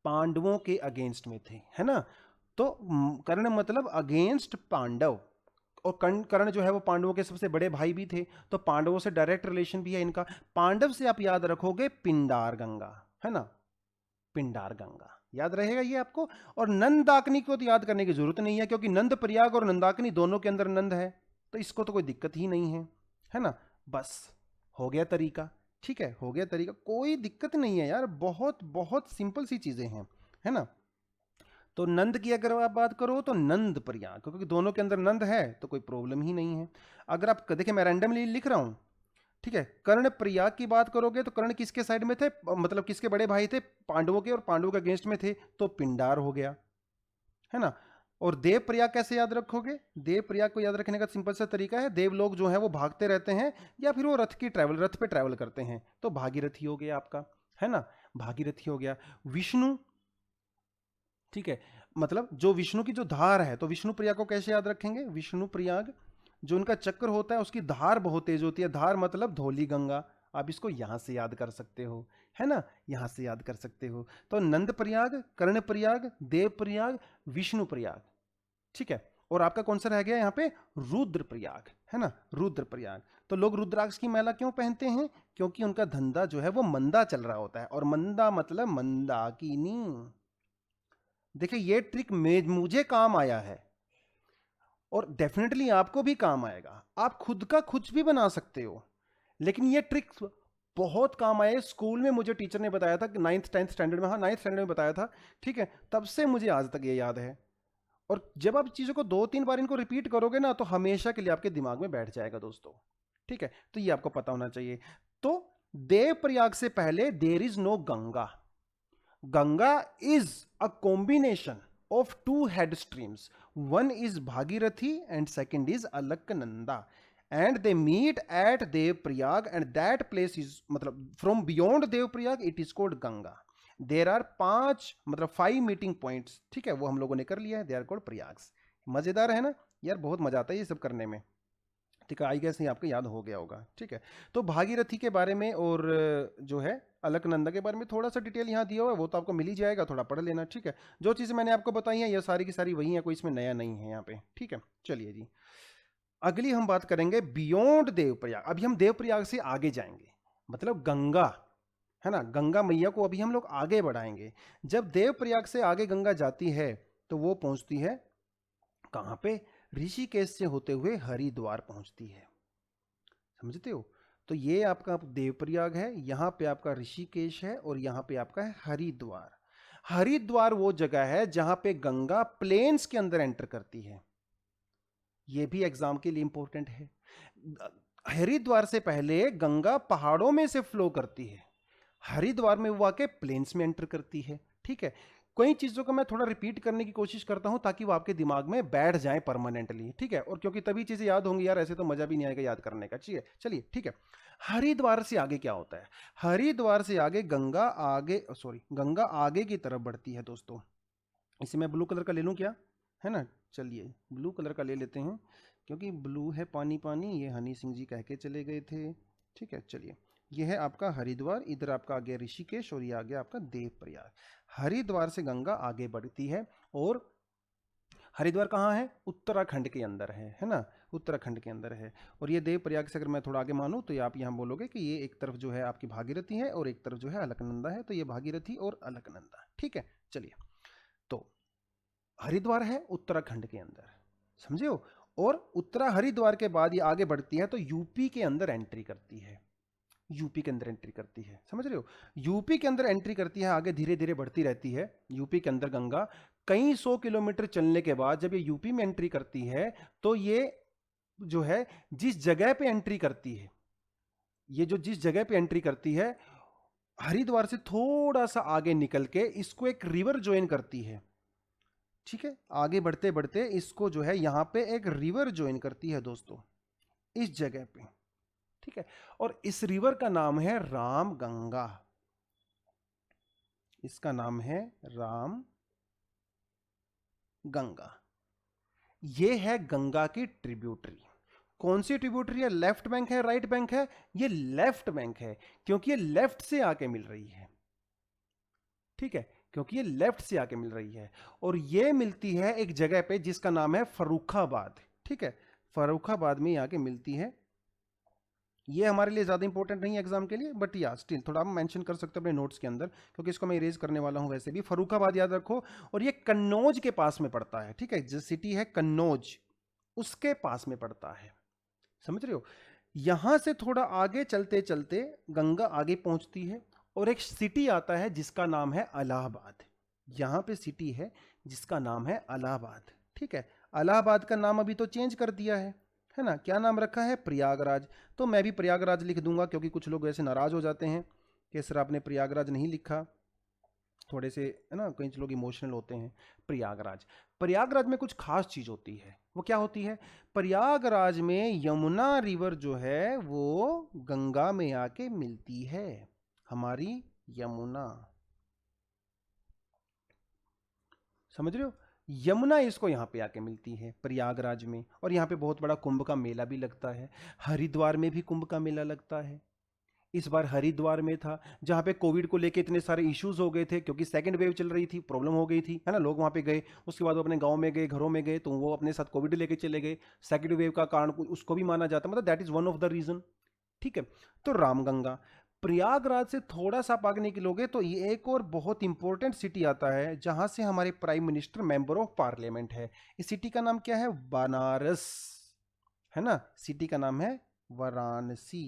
पांडवों के अगेंस्ट में थे, है ना। तो कर्ण मतलब अगेंस्ट पांडव, और कर्ण जो है वो पांडवों के सबसे बड़े भाई भी थे, तो पांडवों से डायरेक्ट रिलेशन भी है इनका। पांडव से आप याद रखोगे पिंडार गंगा, है ना, पिंडार गंगा याद रहेगा ये आपको। और नंदाकिनी को तो याद करने की जरूरत नहीं है, क्योंकि नंद प्रयाग और नंदाकिनी दोनों के अंदर नंद है, तो इसको तो कोई दिक्कत ही नहीं है ना। बस हो गया तरीका, ठीक है, हो गया तरीका, कोई दिक्कत नहीं है यार, बहुत बहुत सिंपल सी चीजें हैं, है ना। तो नंद की अगर आप बात करो तो नंद प्रयाग, क्योंकि दोनों के अंदर नंद है तो कोई प्रॉब्लम ही नहीं है। अगर आप देखिए मैं रैंडमली लिख रहा हूं, ठीक है, कर्ण प्रयाग की बात करोगे तो कर्ण किसके साइड में थे, मतलब किसके बड़े भाई थे, पांडवों के, और पांडवों के अगेंस्ट में थे, तो पिंडार हो गया, है ना। और देव प्रयाग कैसे याद रखोगे, देव प्रयाग को याद रखने का सिंपल सा तरीका है, देव लोग जो है वो भागते रहते हैं, या फिर वो रथ पे ट्रैवल करते हैं, तो भागीरथी हो गया आपका, है ना, भागीरथी हो गया। विष्णु, ठीक है, मतलब जो विष्णु की जो धार है, तो विष्णु प्रयाग को कैसे याद रखेंगे, विष्णु प्रयाग जो उनका चक्र होता है उसकी धार बहुत तेज होती है, धार मतलब धौली गंगा, आप इसको यहां से याद कर सकते हो, है ना, यहां से याद कर सकते हो। तो नंद प्रयाग, कर्ण प्रयाग, देव प्रयाग, विष्णु प्रयाग, ठीक है। और आपका कौन सा रह गया यहाँ पे, रुद्र प्रयाग, है ना, रुद्र प्रयाग। तो लोग रुद्राक्ष की माला क्यों पहनते हैं, क्योंकि उनका धंधा जो है वो मंदा चल रहा होता है, और मंदा मतलब मंदाकिनी। देखिए ये ट्रिक मुझे काम आया है, और डेफिनेटली आपको भी काम आएगा, आप खुद का कुछ भी बना सकते हो, लेकिन ये ट्रिक बहुत काम आए। स्कूल में मुझे टीचर ने बताया था कि 9th-10th स्टैंडर्ड में, हाँ 9th स्टैंडर्ड में बताया था, ठीक है, तब से मुझे आज तक ये याद है। और जब आप चीज़ों को 2-3 बार इनको रिपीट करोगे ना, तो हमेशा के लिए आपके दिमाग में बैठ जाएगा दोस्तों, ठीक है, तो ये आपको पता होना चाहिए। तो देव प्रयाग से पहले there is no Ganga, Ganga is a combination of two head streams, one is Bhagirathi and second is Alaknanda, and they meet at Dev Prayag, and that place is मतलब from beyond Dev Prayag it is called Ganga. There are 5 meeting points, ठीक है, वो हम लोगों ने कर लिया है, they are called Prayags। मजेदार है ना यार, बहुत मजा आता है ये सब करने में, ठीक है, आई गेस आपको याद हो गया होगा, ठीक है। तो भागीरथी के बारे में और जो है अलकनंदा के बारे में थोड़ा सा डिटेल यहाँ दिया हुआ है, वो तो आपको मिल ही जाएगा, थोड़ा पढ़ लेना, ठीक है। जो चीज़ें मैंने आपको बताई हैं ये सारी की सारी वही हैं, कोई इसमें नया नहीं है यहाँ पे, ठीक है। चलिए जी अगली हम बात करेंगे बियॉन्ड देवप्रयाग। अभी हम देवप्रयाग से आगे जाएंगे, मतलब गंगा, है ना, गंगा मैया को अभी हम लोग आगे बढ़ाएंगे। जब देवप्रयाग से आगे गंगा जाती है तो वो पहुंचती है कहां पे? ऋषिकेश से होते हुए हरिद्वार पहुंचती है। समझते हो? तो ये आपका देवप्रयाग है, यहां पे आपका ऋषिकेश है और यहां पे आपका है हरिद्वार। हरिद्वार वो जगह है जहां पे गंगा प्लेन्स के अंदर एंटर करती है। ये भी एग्जाम के लिए इंपॉर्टेंट है। हरिद्वार से पहले गंगा पहाड़ों में से फ्लो करती है, हरिद्वार में वो आके प्लेन्स में एंटर करती है। ठीक है, कई चीजों को मैं थोड़ा रिपीट करने की कोशिश करता हूं ताकि वो आपके दिमाग में बैठ जाए परमानेंटली। ठीक है, और क्योंकि तभी चीजें याद होंगी यार, ऐसे तो मजा भी नहीं आएगा याद करने का। चलिए चलिए ठीक है, हरिद्वार से आगे क्या होता है? हरिद्वार से आगे गंगा आगे, सॉरी, गंगा आगे की तरफ बढ़ती है दोस्तों। इसे मैं ब्लू कलर का ले लूं क्या? है ना, चलिए ब्लू कलर का ले लेते हैं, क्योंकि ब्लू है पानी पानी, ये हनी सिंह जी कह के चले गए थे। ठीक है, चलिए, ये है आपका हरिद्वार, इधर आपका आ गया ऋषिकेश और ये आ गया आपका देवप्रयाग। हरिद्वार से गंगा आगे बढ़ती है और हरिद्वार कहाँ है? उत्तराखंड के अंदर है ना, उत्तराखंड के अंदर है। और ये देवप्रयाग से अगर मैं थोड़ा आगे मानूं तो ये आप यहाँ बोलोगे कि ये एक तरफ जो है आपकी भागीरथी है और एक तरफ जो है अलकनंदा है, तो ये भागीरथी और अलकनंदा। ठीक है, चलिए, तो हरिद्वार है उत्तराखंड के अंदर, समझे हो? और उत्तरा हरिद्वार के बाद ये आगे बढ़ती है तो यूपी के अंदर एंट्री करती है, यूपी के अंदर एंट्री करती है, समझ रहे हो? यूपी के अंदर एंट्री करती है, आगे धीरे धीरे बढ़ती रहती है यूपी के अंदर गंगा। कई 100 किलोमीटर चलने के बाद जब ये यूपी में एंट्री करती है तो ये जो है जिस जगह पे एंट्री करती है, ये जो जिस जगह पे एंट्री करती है हरिद्वार से थोड़ा सा आगे निकल के इसको एक रिवर ज्वाइन करती है। ठीक है, आगे बढ़ते बढ़ते इसको जो है यहां पे एक रिवर ज्वाइन करती है दोस्तों, इस जगह पे। ठीक है, और इस रिवर का नाम है राम गंगा, इसका नाम है राम गंगा। ये है गंगा की ट्रिब्यूटरी। कौन सी ट्रिब्यूटरी है? लेफ्ट बैंक है राइट बैंक है? ये लेफ्ट बैंक है, क्योंकि ये लेफ्ट से आके मिल रही है। ठीक है, क्योंकि ये लेफ्ट से आके मिल रही है और ये मिलती है एक जगह पे जिसका नाम है फर्रुखाबाद। ठीक है, फर्रुखाबाद में आके मिलती है। ये हमारे लिए ज्यादा इंपॉर्टेंट नहीं है एग्जाम के लिए, बट या स्टिल थोड़ा आप मेंशन कर सकते हो अपने नोट्स के अंदर, क्योंकि इसको मैं इरेज करने वाला हूं वैसे भी। फर्रुखाबाद याद रखो, और ये कन्नौज के पास में पड़ता है। ठीक है, जो सिटी है कन्नौज, उसके पास में पड़ता है, समझ रहे हो? यहां से थोड़ा आगे चलते चलते गंगा आगे पहुंचती है और एक सिटी आता है जिसका नाम है इलाहाबाद। यहां पे सिटी है जिसका नाम है इलाहाबाद। ठीक है, इलाहाबाद का नाम अभी तो चेंज कर दिया है ना, क्या नाम रखा है? प्रयागराज। तो मैं भी प्रयागराज लिख दूंगा, क्योंकि कुछ लोग ऐसे नाराज हो जाते हैं कि सर आपने प्रयागराज नहीं लिखा, थोड़े से है ना, कई लोग इमोशनल होते हैं। प्रयागराज, प्रयागराज में कुछ खास चीज होती है, वो क्या होती है? प्रयागराज में यमुना रिवर जो है वो गंगा में आके मिलती है, हमारी यमुना, समझ रहे हो? यमुना इसको यहाँ पे आके मिलती है प्रयागराज में, और यहाँ पे बहुत बड़ा कुंभ का मेला भी लगता है। हरिद्वार में भी कुंभ का मेला लगता है। इस बार हरिद्वार में था, जहां पे कोविड को लेके इतने सारे इश्यूज हो गए थे, क्योंकि सेकंड वेव चल रही थी, प्रॉब्लम हो गई थी, है ना। लोग वहां पे गए, उसके बाद वो अपने गांव में गए, घरों में गए, तो वो अपने साथ कोविड लेके चले गए। सेकंड वेव का कारण उसको भी माना जाता है, मतलब that is one of the reason. ठीक है, तो रामगंगा, प्रयागराज से थोड़ा सा आप आगे निकलोगे तो ये एक और बहुत इंपॉर्टेंट सिटी आता है जहां से हमारे prime minister member of parliament है। इस सिटी का नाम क्या है? बनारस, है ना। सिटी का नाम है वाराणसी।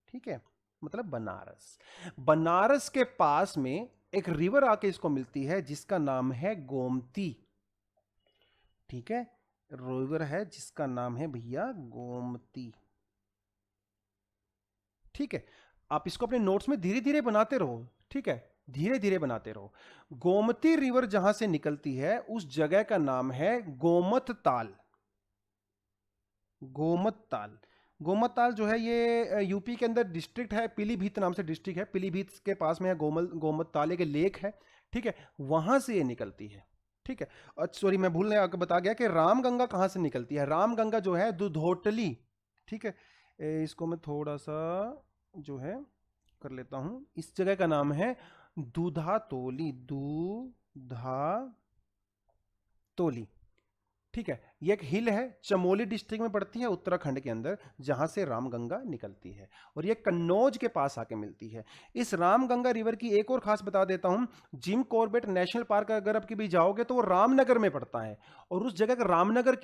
ठीक है, मतलब बनारस। बनारस के पास में एक रिवर आके इसको मिलती है जिसका नाम है गोमती। ठीक है, रिवर है जिसका नाम है भैया गोमती। ठीक है, आप इसको अपने नोट्स में धीरे धीरे बनाते रहो। ठीक है, धीरे धीरे बनाते रहो। गोमती रिवर जहां से निकलती है उस जगह का नाम है गोमत ताल। गोमत ताल, गोमत ताल जो है ये यूपी के अंदर डिस्ट्रिक्ट है, पीलीभीत नाम से डिस्ट्रिक्ट है। पीलीभीत के पास में है गोमत ताल, एक लेक है। ठीक है, वहां से ये निकलती है। ठीक है, सॉरी मैं भूलने आपको बता गया कि रामगंगा कहां से निकलती है। रामगंगा जो है दुधोटली। ठीक है, इसको मैं थोड़ा सा जो है कर लेता हूं। इस जगह का नाम है दूधा तोली, दूधा तोली। ठीक है, ये एक हिल है, चमोली डिस्ट्रिक्ट में पड़ती है उत्तराखंड के अंदर, जहां से रामगंगा निकलती है और ये कन्नौज के पास आके मिलती है। इस रामगंगा रिवर की एक और खास बता देता हूं, जिम कॉर्बेट नेशनल पार्क अगर आप कभी जाओगे तो वो रामनगर में पड़ता है, और उस जगह का रामनगर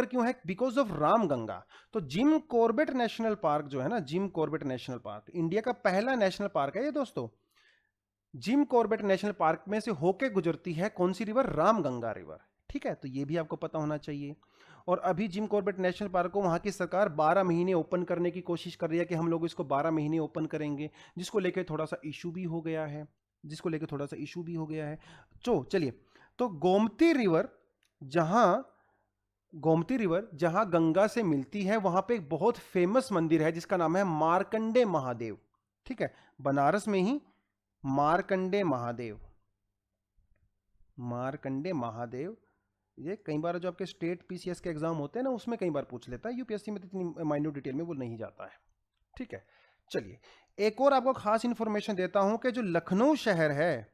क्यों है? Because of Ramganga. तो जिम कॉर्बेट नेशनल पार्क जो है ना, Jim Corbett national park India का पहला नेशनल पार्क है ये दोस्तों। जिम कॉर्बेट नेशनल पार्क में से होके गुजरती है कौन सी रिवर? रामगंगा रिवर। ठीक है, तो ये भी आपको पता होना चाहिए। और अभी जिम कॉर्बेट नेशनल पार्क को वहां की सरकार 12 महीने ओपन करने की कोशिश कर रही है कि हम लोग इसको 12 महीने ओपन करेंगे, जिसको लेकर थोड़ा सा इशू भी हो गया है, तो चलिए, तो गोमती रिवर जहां गंगा से मिलती है, वहां पे एक बहुत फेमस मंदिर है जिसका नाम है मार्कंडे महादेव। ठीक है, बनारस में ही मार्कंडे महादेव, ये कई बार जो आपके स्टेट पीसीएस के एग्जाम होते हैं ना, उसमें कई बार पूछ लेता है, यूपीएससी में तो इतनी माइन्यूट डिटेल में वो नहीं जाता है। ठीक है, चलिए एक और आपको खास इंफॉर्मेशन देता हूं कि जो लखनऊ शहर है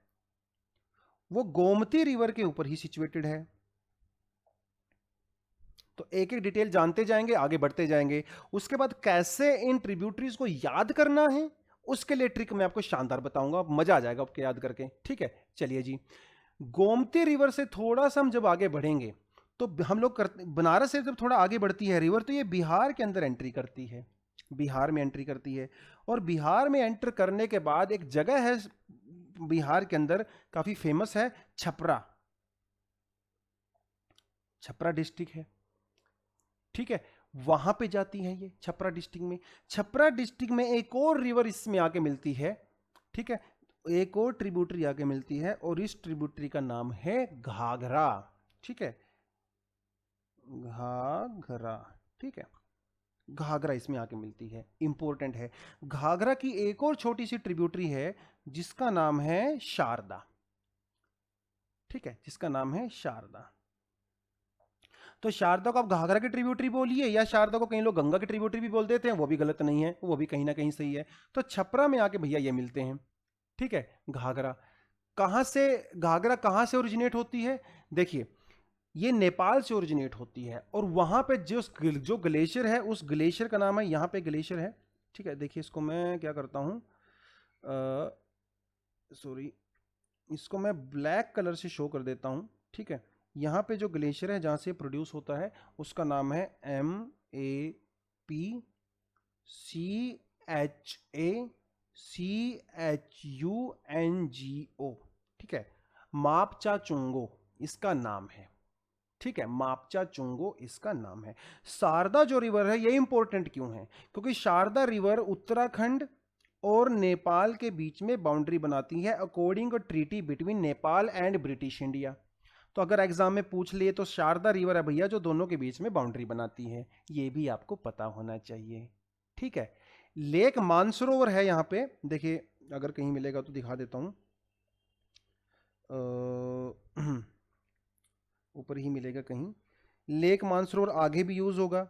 वो गोमती रिवर के ऊपर ही सिचुएटेड है। तो एक एक डिटेल जानते जाएंगे, आगे बढ़ते जाएंगे। उसके बाद कैसे इन ट्रिब्यूटरीज को याद करना है, उसके लिए ट्रिक मैं आपको शानदार बताऊंगा, मजा आ जाएगा आपके याद करके। ठीक है, चलिए जी, गोमती रिवर से थोड़ा सा हम जब आगे बढ़ेंगे तो हम लोग बनारस से जब थोड़ा आगे बढ़ती है रिवर, तो ये बिहार के अंदर एंट्री करती है, बिहार में एंट्री करती है। और बिहार में एंटर करने के बाद एक जगह है बिहार के अंदर काफी फेमस है, छपरा डिस्ट्रिक्ट है। ठीक है, वहां पे जाती है ये छपरा डिस्ट्रिक्ट में एक और रिवर इसमें आके मिलती है। ठीक है, एक और ट्रिब्यूटरी आके मिलती है और इस ट्रिब्यूटरी का नाम है घाघरा। ठीक है, घाघरा। ठीक है, घाघरा इसमें आके मिलती है, इंपॉर्टेंट है। घाघरा की एक और छोटी सी ट्रिब्यूटरी है जिसका नाम है शारदा। ठीक है, जिसका नाम है शारदा। तो शारदा को आप घाघरा की ट्रिब्यूटरी बोलिए, या शारदा को कई लोग गंगा की ट्रिब्यूटरी भी बोल देते हैं, वो भी गलत नहीं है, वो भी कहीं ना कहीं सही है। तो छपरा में आके भैया ये मिलते हैं। ठीक है, घाघरा कहां से ओरिजिनेट होती है? देखिए, ये नेपाल से ओरिजिनेट होती है, और वहां पे जो ग्लेशियर है, उस ग्लेशियर का नाम है, यहां पे ग्लेशियर है। ठीक है, देखिए इसको मैं क्या करता हूं, सॉरी, इसको मैं ब्लैक कलर से शो कर देता हूं। ठीक है, यहां पे जो ग्लेशियर है जहां से प्रोड्यूस होता है, उसका नाम है MAPCHACHUNGO। ठीक है, मापचा चुंगो इसका नाम है। ठीक है, मापचा चुंगो इसका नाम है। शारदा जो रिवर है ये इंपॉर्टेंट क्यों है? क्योंकि शारदा रिवर उत्तराखंड और नेपाल के बीच में बाउंड्री बनाती है, according treaty between Nepal and British India. तो अगर एग्जाम में पूछ लिए तो शारदा रिवर है भैया जो दोनों के बीच में बाउंड्री बनाती है, ये भी आपको पता होना चाहिए। ठीक है, लेक मानसरोवर है यहाँ पे, देखिए अगर कहीं मिलेगा तो दिखा देता हूँ, ऊपर ही मिलेगा कहीं, लेक मानसरोवर आगे भी यूज होगा।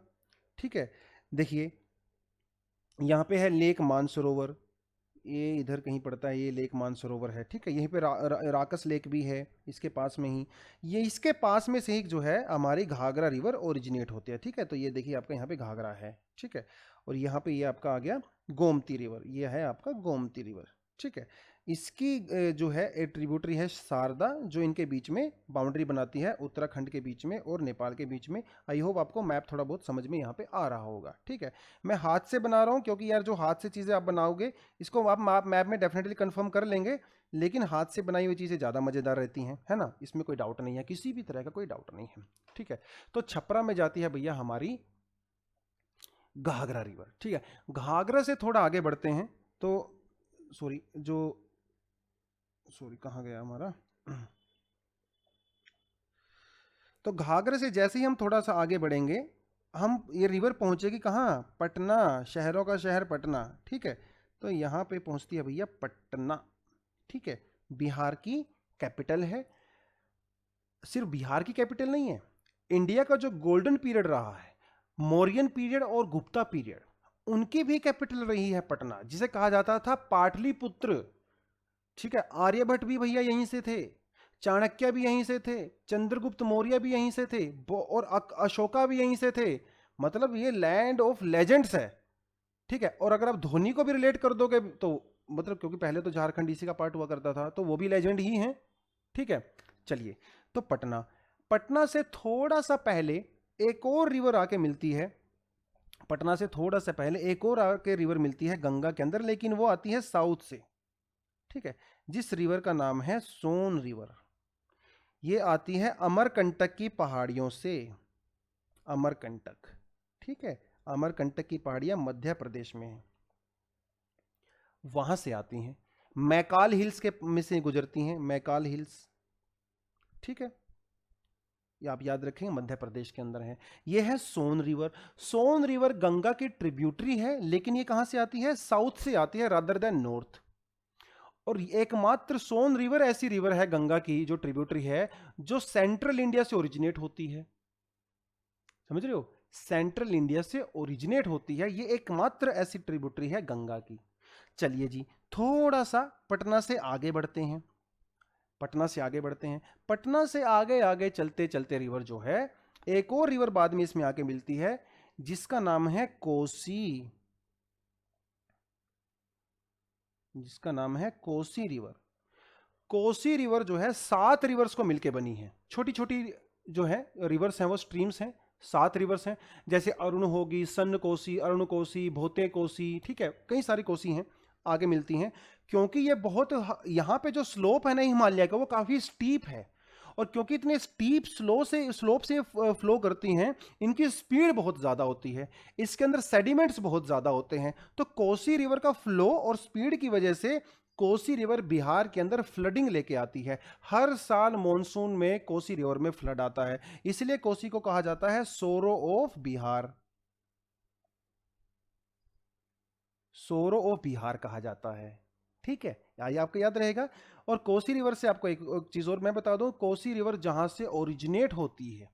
ठीक है, देखिए यहाँ पे है लेक मानसरोवर, ये इधर कहीं पड़ता है, ये लेक मानसरोवर है। ठीक है, यहीं पे राकस लेक भी है इसके पास में ही, ये इसके पास में से ही जो है हमारी घाघरा रिवर ओरिजिनेट होती है। ठीक है, तो ये देखिए आपका यहाँ पे घाघरा है। ठीक है, और यहाँ पे ये आपका आ गया गोमती रिवर, ये है आपका गोमती रिवर। ठीक है, इसकी जो है ट्रिब्यूटरी है शारदा, जो इनके बीच में बाउंड्री बनाती है उत्तराखंड के बीच में और नेपाल के बीच में। आई होप आपको मैप थोड़ा बहुत समझ में यहाँ पे आ रहा होगा। ठीक है, मैं हाथ से बना रहा हूँ क्योंकि यार जो हाथ से चीज़ें आप बनाओगे इसको आप मैप में डेफिनेटली कंफर्म कर लेंगे, लेकिन हाथ से बनाई हुई चीज़ें ज़्यादा मज़ेदार रहती हैं, है ना, इसमें कोई डाउट नहीं है, किसी भी तरह का कोई डाउट नहीं है। ठीक है, तो छपरा में जाती है भैया हमारी घाघरा रिवर। ठीक है, घाघरा से थोड़ा आगे बढ़ते हैं तो सॉरी कहाँ गया हमारा, तो घाघरा से जैसे ही हम थोड़ा सा आगे बढ़ेंगे, हम ये रिवर पहुंचेगी कहाँ? पटना, शहरों का शहर पटना। ठीक है, तो यहाँ पे पहुंचती है भैया पटना। ठीक है, बिहार की कैपिटल है। सिर्फ बिहार की कैपिटल नहीं है, इंडिया का जो गोल्डन पीरियड रहा है, मौर्यन पीरियड और गुप्ता पीरियड, उनकी भी कैपिटल रही है पटना, जिसे कहा जाता था पाटलिपुत्र। ठीक है, आर्यभट्ट भी भैया यहीं से थे, चाणक्य भी यहीं से थे, चंद्रगुप्त मौर्य भी यहीं से थे, और अशोका भी यहीं से थे। मतलब ये लैंड ऑफ लेजेंड्स है, ठीक है। और अगर आप धोनी को भी रिलेट कर दोगे तो मतलब, क्योंकि पहले तो झारखंड इसी का पार्ट हुआ करता था, तो वो भी लेजेंड ही है, ठीक है। चलिए, तो पटना, पटना से थोड़ा सा पहले एक और रिवर आके मिलती है। पटना से थोड़ा सा पहले एक और आके रिवर मिलती है गंगा के अंदर, लेकिन वो आती है साउथ से, ठीक है, जिस रिवर का नाम है सोन रिवर। ये आती है अमरकंटक की पहाड़ियों से, अमरकंटक, ठीक है। अमरकंटक की पहाड़ियां मध्य प्रदेश में है, वहां से आती हैं, मैकाल हिल्स के में से गुजरती हैं, मैकाल हिल्स, ठीक है। ये आप याद रखेंगे, मध्य प्रदेश के अंदर है। ये है सोन रिवर। सोन रिवर गंगा की ट्रिब्यूटरी है, लेकिन ये कहां से आती है? साउथ से आती है रादर देन नॉर्थ। और एकमात्र सोन रिवर ऐसी रिवर है गंगा की जो ट्रिब्यूटरी है, जो सेंट्रल इंडिया से ओरिजिनेट होती है। समझ रहे हो? सेंट्रल इंडिया से ओरिजिनेट होती है, ये एकमात्र ऐसी ट्रिब्यूटरी है गंगा की। चलिए जी, थोड़ा सा पटना से आगे बढ़ते हैं, पटना से आगे बढ़ते हैं। पटना से आगे आगे चलते चलते रिवर जो है, एक और रिवर बाद में इसमें आके मिलती है, जिसका नाम है कोसी, जिसका नाम है कोसी रिवर। कोसी रिवर जो है 7 रिवर्स को मिलके बनी है, छोटी छोटी जो है रिवर्स हैं, वो स्ट्रीम्स हैं, 7 रिवर्स हैं। जैसे अरुण होगी, सन कोसी, अरुण कोसी, भोते कोसी, ठीक है, कई सारी कोसी हैं आगे मिलती हैं। क्योंकि ये बहुत, यहाँ पे जो स्लोप है ना हिमालय का, वो काफ़ी स्टीप है, और क्योंकि इतने स्टीप स्लोप से फ्लो करती हैं, इनकी स्पीड बहुत ज़्यादा होती है, इसके अंदर सेडिमेंट्स बहुत ज़्यादा होते हैं। तो कोसी रिवर का फ्लो और स्पीड की वजह से कोसी रिवर बिहार के अंदर फ्लडिंग लेके आती है। हर साल मॉनसून में कोसी रिवर में फ्लड आता है, इसलिए कोसी को कहा जाता है सोरो ऑफ बिहार, सोरो ऑफ बिहार कहा जाता है, ठीक है, ये आपको याद रहेगा। और कोसी रिवर से आपको एक चीज और मैं बता दूं, कोसी रिवर जहां से ओरिजिनेट होती है,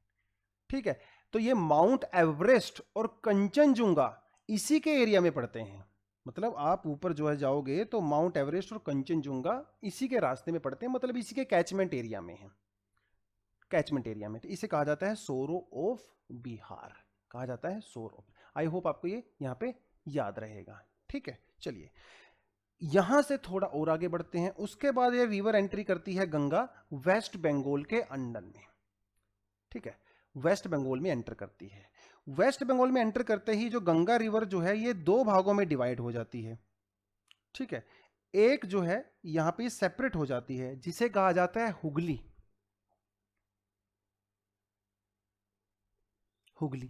ठीक है, तो ये माउंट एवरेस्ट और कंचनजुंगा इसी के एरिया में पड़ते हैं। मतलब आप ऊपर जो है जाओगे तो माउंट एवरेस्ट और कंचनजुंगा इसी के रास्ते में पड़ते हैं, मतलब इसी के कैचमेंट एरिया में है, कैचमेंट एरिया में। तो इसे कहा जाता है सोरो ऑफ बिहार, कहा जाता है सोरो। आई होप आपको ये यहाँ पे याद रहेगा, ठीक है। चलिए, यहां से थोड़ा और आगे बढ़ते हैं। उसके बाद ये रिवर एंट्री करती है गंगा वेस्ट बंगाल के अंडर में, ठीक है, वेस्ट बंगाल में एंटर करती है। वेस्ट बंगाल में एंटर करते ही जो गंगा रिवर जो है, ये 2 भागों में डिवाइड हो जाती है, ठीक है। एक जो है यहां पे सेपरेट हो जाती है, जिसे कहा जाता है हुगली, हुगली।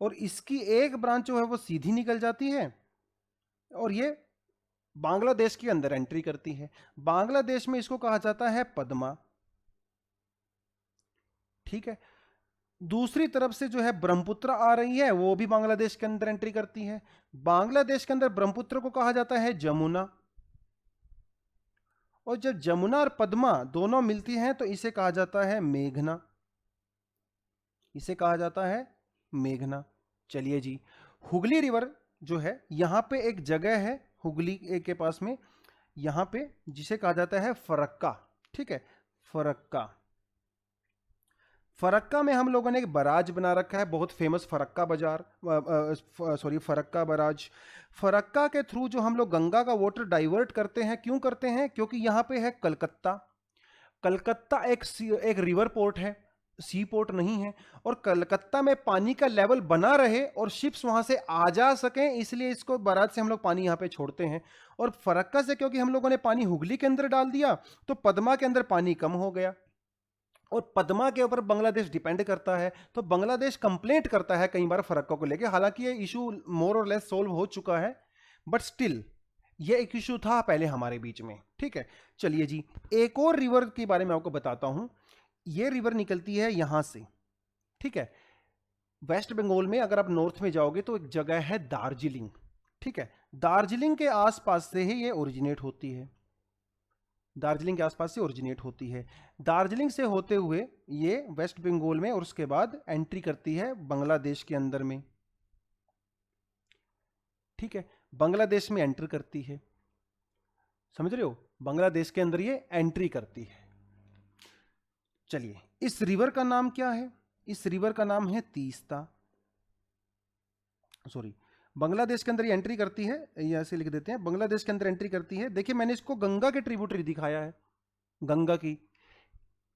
और इसकी एक ब्रांच जो है वो सीधी निकल जाती है, और ये बांग्लादेश के अंदर एंट्री करती है। बांग्लादेश में इसको कहा जाता है पद्मा, ठीक है। दूसरी तरफ से जो है ब्रह्मपुत्र आ रही है, वो भी बांग्लादेश के अंदर एंट्री करती है। बांग्लादेश के अंदर ब्रह्मपुत्र को कहा जाता है जमुना, और जब जमुना और पद्मा दोनों मिलती हैं तो इसे कहा जाता है मेघना, इसे कहा जाता है मेघना। चलिए जी, हुगली रिवर जो है, यहां पे एक जगह है हुगली के पास में, यहां पे जिसे कहा जाता है फरक्का, ठीक है, फरक्का। फरक्का में हम लोगों ने एक बराज बना रखा है, बहुत फेमस फरक्का बाजार, सॉरी फरक्का बराज। फरक्का के थ्रू जो हम लोग गंगा का वाटर डाइवर्ट करते हैं, क्यों करते हैं? क्योंकि यहाँ पे है कलकत्ता। कलकत्ता एक रिवर पोर्ट है, सी पोर्ट नहीं है, और कलकत्ता में पानी का लेवल बना रहे और शिप्स वहां से आ जा सकें, इसलिए इसको बराज से हम लोग पानी यहाँ पे छोड़ते हैं। और फरक्का से क्योंकि हम लोगों ने पानी हुगली के अंदर डाल दिया, तो पद्मा के अंदर पानी कम हो गया, और पद्मा के ऊपर बांग्लादेश डिपेंड करता है, तो बांग्लादेश कंप्लेंट करता है कई बार फरक्का को लेके। हालांकि ये इशू मोर और लेस सोल्व हो चुका है, बट स्टिल ये एक इशू था पहले हमारे बीच में, ठीक है। चलिए जी, एक और रिवर के बारे में आपको बताता हूं। ये रिवर निकलती है यहां से, ठीक है, वेस्ट बंगाल में। अगर आप नॉर्थ में जाओगे तो एक जगह है दार्जिलिंग, ठीक है, दार्जिलिंग के आसपास से ही ये ओरिजिनेट होती है, दार्जिलिंग के आसपास से ओरिजिनेट होती है। दार्जिलिंग से होते हुए ये वेस्ट बंगाल में, और उसके बाद एंट्री करती है बांग्लादेश के अंदर में, ठीक है, बांग्लादेश में एंटर करती है। समझ रहे हो? बांग्लादेश के अंदर ये एंट्री करती है। चलिए, इस रिवर का नाम क्या है? इस रिवर का नाम है तीस्ता। सॉरी, बांग्लादेश के अंदर ये एंट्री करती है, ये ऐसे लिख देते हैं, बांग्लादेश के अंदर एंट्री करती है। देखिए मैंने इसको गंगा के ट्रिब्यूटरी दिखाया है, गंगा की,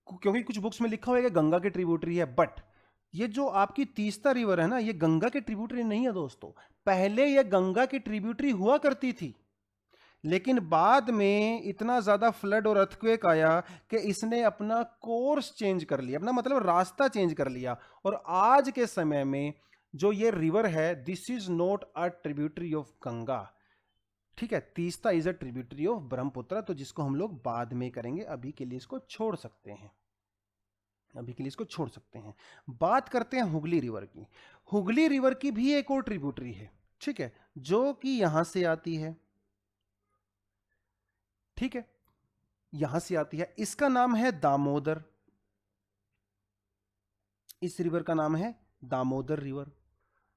क्योंकि कुछ बुक्स में लिखा हुआ है कि गंगा के ट्रिब्यूटरी है, बट ये जो आपकी तीस्ता रिवर है ना, ये गंगा के ट्रिब्यूटरी नहीं है दोस्तों। पहले ये गंगा की ट्रिब्यूटरी हुआ करती थी, लेकिन बाद में इतना ज्यादा फ्लड और अर्थक्वेक आया कि इसने अपना कोर्स चेंज कर लिया, अपना मतलब रास्ता चेंज कर लिया। और आज के समय में जो ये रिवर है, this is not a tributary of Ganga, ठीक है। Teesta is a tributary of Brahmaputra, तो जिसको हम लोग बाद में करेंगे, अभी के लिए इसको छोड़ सकते हैं, अभी के लिए इसको छोड़ सकते हैं। बात करते हैं हुगली रिवर की। हुगली रिवर की भी एक और ट्रिब्यूटरी है, ठीक है, जो कि यहां से आती है, ठीक है, यहां से आती है। इसका नाम है दामोदर, इस रिवर का नाम है दामोदर रिवर,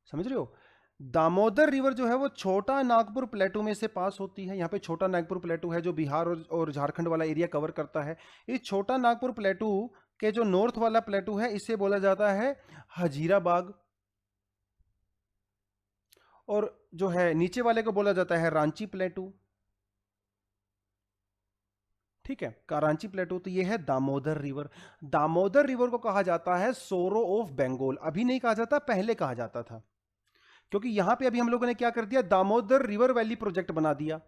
समझ रहे हो। दामोदर रिवर जो है वो छोटा नागपुर प्लेटू में से पास होती है। यहाँ पे छोटा नागपुर प्लेटू है जो बिहार और झारखंड वाला एरिया कवर करता है। इस छोटा नागपुर प्लेटू के जो नॉर्थ वाला प्लेटू है, इसे बोला जाता है हजीराबाग, और जो है नीचे वाले को बोला जाता है रांची प्लेटू, ठीक है, कराची प्लेटू। तो ये है दामोदर रिवर। दामोदर रिवर को कहा जाता है सोरो ऑफ बंगाल, अभी नहीं कहा जाता, पहले कहा जाता था, क्योंकि यहां पे अभी हम लोगों ने क्या कर दिया, दामोदर रिवर वैली प्रोजेक्ट बना दिया।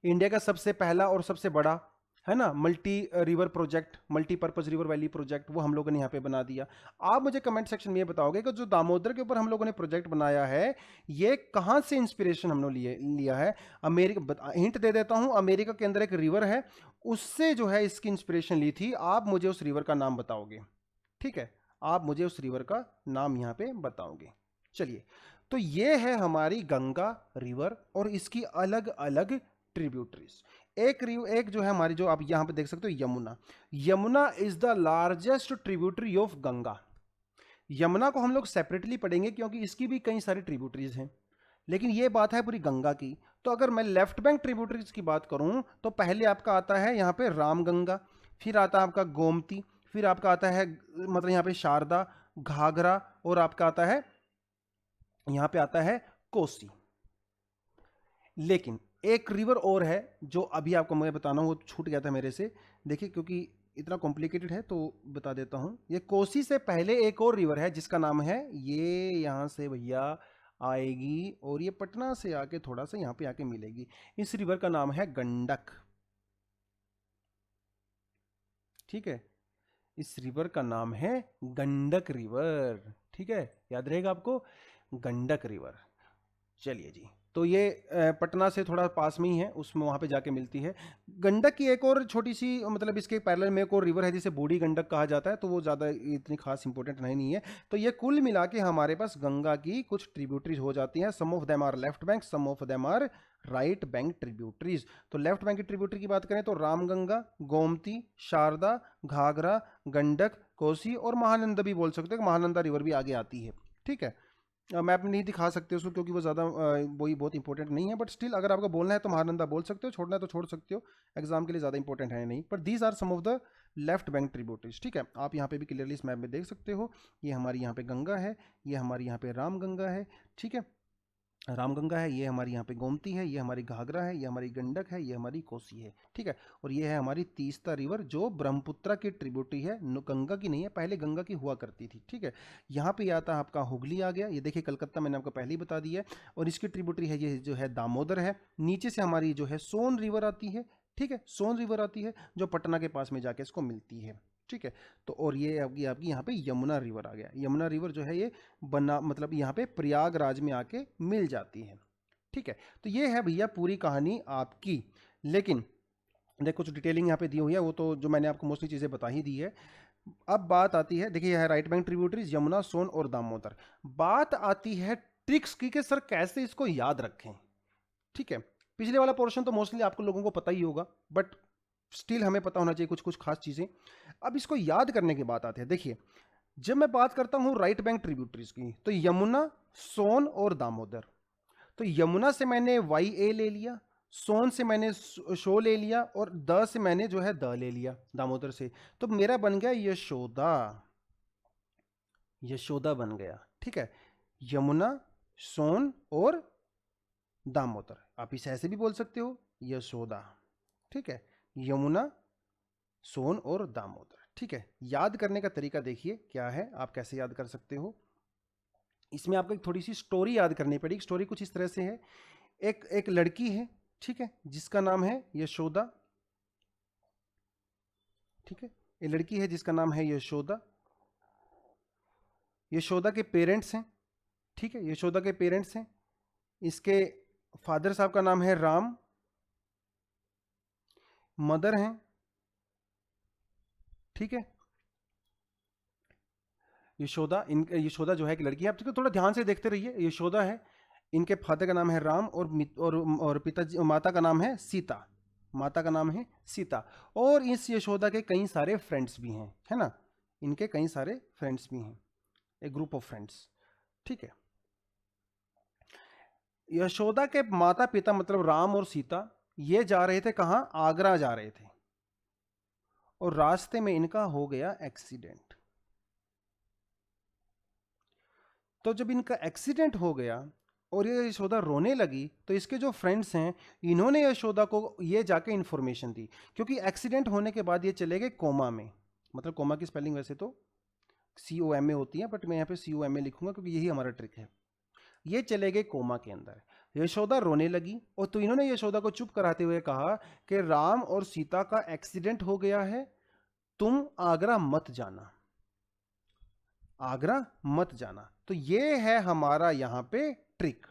इंडिया का सबसे पहला और सबसे बड़ा, है ना, multi river project, multipurpose river valley project, वो हम लोगों ने यहाँ पे बना दिया। आप मुझे कमेंट सेक्शन में ये बताओगे कि जो दामोदर के ऊपर हम लोगों ने प्रोजेक्ट बनाया है, ये कहाँ से इंस्पिरेशन हमने लिया है? अमेरिका, हिंट दे देता हूँ, अमेरिका के अंदर एक रिवर है, उससे जो है इसकी इंस्पिरेशन ली थी। आप मुझे उस रिवर का नाम बताओगे, ठीक है, आप मुझे उस रिवर का नाम यहाँ पे बताओगे। चलिए, तो ये है हमारी गंगा रिवर और इसकी अलग अलग ट्रिब्यूटरीज। एक जो है हमारी, जो आप यहां पे देख सकते हो, Yamuna. Yamuna is the largest tributary of Ganga. Yamuna को हम लोग सेपरेटली पढ़ेंगे क्योंकि इसकी भी कई सारी ट्रिब्यूटरीज हैं, लेकिन ये बात है पूरी गंगा की। तो अगर मैं लेफ्ट बैंक ट्रिब्यूटरीज की बात करूं तो पहले आपका आता है यहां पे रामगंगा, फिर आता है आपका गोमती, फिर आपका आता है मतलब यहां पे शारदा, घाघरा, और आपका आता है यहां पे आता है कोसी। लेकिन एक रिवर और है जो अभी आपको मैं बताना हूं, वो छूट गया था मेरे से। देखिए क्योंकि इतना कॉम्प्लिकेटेड है तो बता देता हूं। ये कोसी से पहले एक और रिवर है जिसका नाम है, ये यहां से भैया आएगी और ये पटना से आके थोड़ा सा यहां पे आके मिलेगी। इस रिवर का नाम है गंडक, ठीक है, इस रिवर का नाम है गंडक रिवर, ठीक है, याद रहेगा आपको, गंडक रिवर। चलिए जी, तो ये पटना से थोड़ा पास में ही है, उसमें वहाँ पे जाके मिलती है। गंडक की एक और छोटी सी, मतलब इसके पैरेलल में एक और रिवर है जिसे बूढ़ी गंडक कहा जाता है, तो वो ज़्यादा इतनी खास इंपॉर्टेंट नहीं है। तो ये कुल मिला के हमारे पास गंगा की कुछ ट्रिब्यूटरीज हो जाती हैं। Some of them are left bank, some of them are right bank tributaries. तो लेफ्ट बैंक की ट्रिब्यूटरी की बात करें तो रामगंगा, गोमती, शारदा, घाघरा, गंडक, कोसी और महानंदा भी बोल सकते हो, महानंदा रिवर भी आगे आती है, ठीक है। मैप में नहीं दिखा सकते उसको क्योंकि वो ज़्यादा वही बहुत इंपॉर्टेंट नहीं है, बट स्टिल अगर आपको बोलना है तो महानंदा बोल सकते हो, छोड़ना है तो छोड़ सकते हो, एग्जाम के लिए ज़्यादा इंपॉर्टेंट है नहीं। पर these are some of the left bank tributaries, ठीक है। आप यहाँ पे भी क्लियरली इस मैप में देख सकते हो, ये हमारी यहाँ पे गंगा है, ये हमारी यहाँ पे रामगंगा है, ठीक है, रामगंगा है, ये हमारी यहाँ पे गोमती है, ये हमारी घाघरा है, ये हमारी गंडक है, ये हमारी कोसी है, ठीक है। और ये है हमारी तीस्ता रिवर जो ब्रह्मपुत्र की ट्रिब्यूटरी है, गंगा की नहीं है, पहले गंगा की हुआ करती थी, ठीक है। यहाँ पे आता है आपका हुगली आ गया, ये देखिए कलकत्ता मैंने आपको पहले ही बता दिया है, और इसकी ट्रिब्यूटरी है ये जो है दामोदर है। नीचे से हमारी जो है सोन रिवर आती है, ठीक है, सोन रिवर आती है जो पटना के पास में जाके इसको मिलती है, ठीक है। तो और ये आपकी आपकी यहाँ पे यमुना रिवर आ गया। यमुना रिवर जो है ये बना मतलब यहाँ पे प्रयागराज में आके मिल जाती है, ठीक है। तो ये है भैया पूरी कहानी आपकी। लेकिन देखो कुछ डिटेलिंग यहाँ पे दी हुई है, वो तो जो मैंने आपको मोस्टली चीज़ें बता ही दी है। अब बात आती है, देखिए यह है राइट बैंक ट्रिब्यूटरीज, यमुना, सोन और दामोदर। बात आती है ट्रिक्स की कि सर कैसे इसको याद रखें, ठीक है। पिछले वाला पोर्शन तो मोस्टली आपको लोगों को पता ही होगा, बट स्टिल हमें पता होना चाहिए कुछ कुछ खास चीज़ें। अब इसको याद करने की बात आती है। देखिए जब मैं बात करता हूं राइट बैंक ट्रिब्यूटरीज की, तो यमुना, सोन और दामोदर। तो यमुना से मैंने वाई ए ले लिया, सोन से मैंने शो ले लिया और द से मैंने जो है द ले लिया, दामोदर से, तो मेरा बन गया यशोदा। यशोदा बन गया। ठीक है, यमुना, सोन और दामोदर। आप इसे ऐसे भी बोल सकते हो, यशोदा। ठीक है, यमुना, सोन और दामोदर। ठीक है, याद करने का तरीका देखिए क्या है, आप कैसे याद कर सकते हो। इसमें आपको एक थोड़ी सी स्टोरी याद करनी पड़ेगी। स्टोरी कुछ इस तरह से है, एक एक लड़की है, ठीक है, जिसका नाम है यशोदा। ठीक है, ये लड़की है जिसका नाम है यशोदा। यशोदा के पेरेंट्स हैं, ठीक है, यशोदा के पेरेंट्स हैं। इसके फादर साहब का नाम है राम, मदर हैं, ठीक है, यशोदा। यशोदा जो है कि लड़की है, आप थोड़ा ध्यान से देखते रहिए। यशोदा है, इनके फादर का नाम है राम और पिताजी माता का नाम है सीता। माता का नाम है सीता। और इस यशोदा के कई सारे फ्रेंड्स भी हैं, है ना, इनके कई सारे फ्रेंड्स भी हैं, एक ग्रुप ऑफ फ्रेंड्स। ठीक है, यशोदा के माता पिता मतलब राम और सीता ये जा रहे थे कहां, आगरा जा रहे थे, और रास्ते में इनका हो गया एक्सीडेंट। तो जब इनका एक्सीडेंट हो गया और ये यशोदा रोने लगी, तो इसके जो फ्रेंड्स हैं इन्होंने यशोदा को ये जाके इन्फॉर्मेशन दी, क्योंकि एक्सीडेंट होने के बाद ये चले गए कोमा में। मतलब कोमा की स्पेलिंग वैसे तो COMA होती है, बट मैं यहाँ पे COMA लिखूंगा क्योंकि यही हमारा ट्रिक है। ये चले गए कोमा के अंदर। यशोदा रोने लगी, और तो इन्होंने यशोदा को चुप कराते हुए कहा कि राम और सीता का एक्सीडेंट हो गया है, तुम आगरा मत जाना, आगरा मत जाना। तो ये है हमारा यहाँ पे ट्रिक।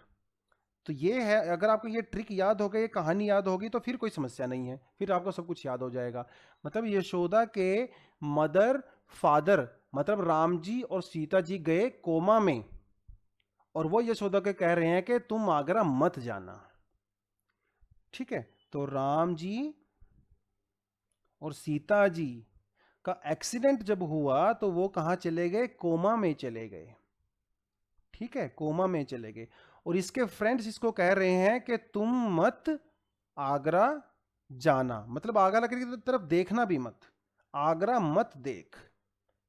तो ये है, अगर आपको ये ट्रिक याद हो गई, ये कहानी याद होगी, तो फिर कोई समस्या नहीं है, फिर आपको सब कुछ याद हो जाएगा। मतलब यशोदा के मदर फादर मतलब राम जी और सीता जी गए कोमा में, और वो यशोदा के कह रहे हैं कि तुम आगरा मत जाना। ठीक है, तो राम जी और सीता जी का एक्सीडेंट जब हुआ तो वो कहां चले गए, कोमा में चले गए। ठीक है, कोमा में चले गए, और इसके फ्रेंड्स इसको कह रहे हैं कि तुम मत आगरा जाना, मतलब आगरा की तरफ देखना भी मत, आगरा मत देख,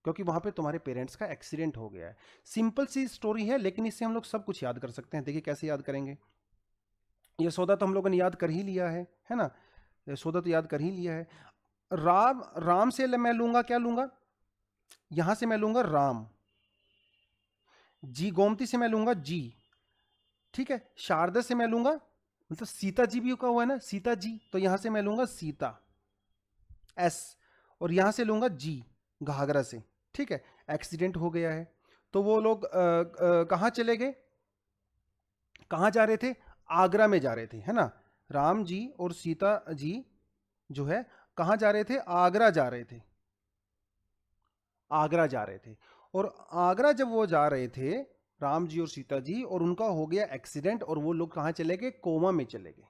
क्योंकि वहां पे तुम्हारे पेरेंट्स का एक्सीडेंट हो गया है। सिंपल सी स्टोरी है, लेकिन इससे हम लोग सब कुछ याद कर सकते हैं। देखिए कैसे याद करेंगे। यशोदा तो हम लोगों ने याद कर ही लिया है ना, यशोदा तो याद कर ही लिया है। राम, राम से मैं लूंगा, क्या लूंगा, यहां से मैं लूंगा राम। जी, गोमती से मैं लूंगा जी। ठीक है, शारदा से मैं लूंगा, मतलब सीता जी भी का हुआ है ना, सीता जी, तो यहां से मैं लूंगा सीता, S, और यहां से लूंगा जी, घाघरा से। ठीक है, एक्सीडेंट हो गया है, तो वो लोग कहां चले गए, कहां जा रहे थे, आगरा में जा रहे थे, है ना। राम जी और सीता जी जो है कहां जा रहे थे, आगरा जा रहे थे, आगरा जा रहे थे। और आगरा जब वो जा रहे थे, राम जी और सीता जी, और उनका हो गया एक्सीडेंट, और वो लोग कहां चले गए, कोमा में चले गए,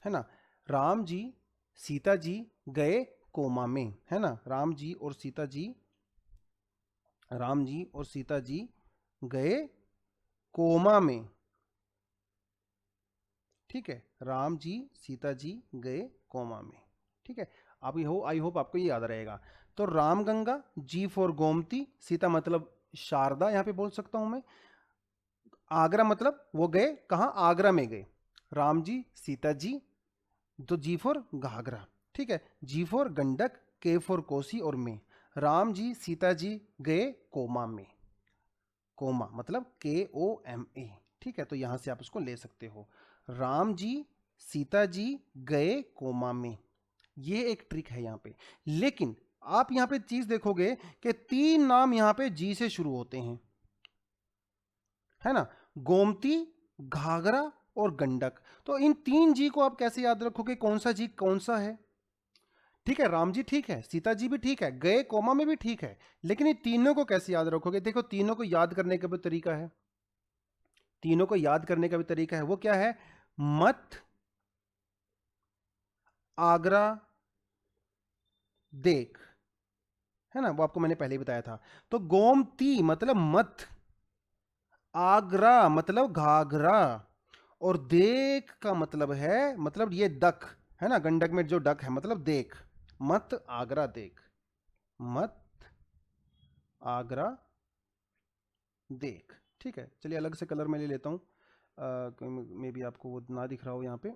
है ना। राम जी सीता जी गए कोमा में, है ना, राम जी और सीता जी, राम जी और सीता जी गए कोमा में। ठीक है, राम जी सीता जी गए कोमा में। ठीक है, आप आई होप आपको ये याद रहेगा। तो रामगंगा, G फॉर गोमती, सीता मतलब शारदा यहां पे बोल सकता हूं मैं, आगरा मतलब वो गए कहां, आगरा में गए, राम जी सीता जी, तो G फॉर घाघरा। ठीक है, G for Gandak, K for Kosi और में, राम जी सीता जी गए कोमा में, कोमा मतलब KOMA। ठीक है, तो यहां से आप उसको ले सकते हो, राम जी सीता जी गए कोमा में। ये एक ट्रिक है यहां पे। लेकिन आप यहां पे चीज देखोगे कि 3 नाम यहां पे जी से शुरू होते हैं, है ना, गोमती, घाघरा और गंडक। तो इन 3 जी को आप कैसे याद रखोगे, कौन सा जी कौन सा है। ठीक है, राम जी ठीक है, सीता जी भी ठीक है, गए कोमा में भी ठीक है, लेकिन ये तीनों को कैसे याद रखोगे। देखो, तीनों को याद करने का भी तरीका है, तीनों को याद करने का भी तरीका है, वो क्या है, मत आगरा देख, है ना, वो आपको मैंने पहले ही बताया था। तो गोमती मतलब मत, आगरा मतलब घाघरा, और देख का मतलब है, मतलब ये दख है ना, गंडक में जो डक है मतलब देख। मत आगरा देख, मत आगरा देख। ठीक है, चलिए अलग से कलर में ले लेता हूँ, मे बी आपको वो ना दिख रहा हो यहाँ पे।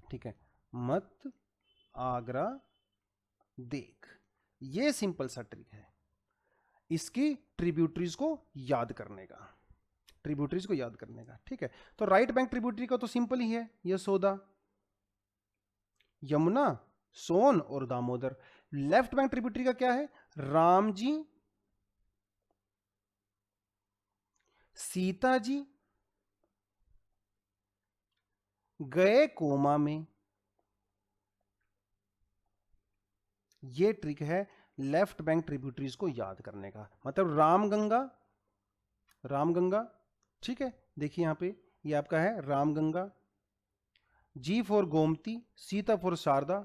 ठीक है, मत आगरा देख। ये सिंपल सा ट्रिक है इसकी ट्रिब्यूटरीज को याद करने का, ट्रिब्यूटरीज को याद करने का। ठीक है, तो राइट बैंक ट्रिब्यूटरी का तो सिंपल ही है, यशोदा, यमुना, सोन और दामोदर। लेफ्ट बैंक ट्रिब्यूटरी का क्या है, राम जी, सीता जी गए कोमा में। ये ट्रिक है लेफ्ट बैंक ट्रिब्यूटरीज को याद करने का, मतलब रामगंगा, रामगंगा। ठीक है, देखिए यहां पे ये आपका है Ramganga, G for Gomti, Sita for Sharda.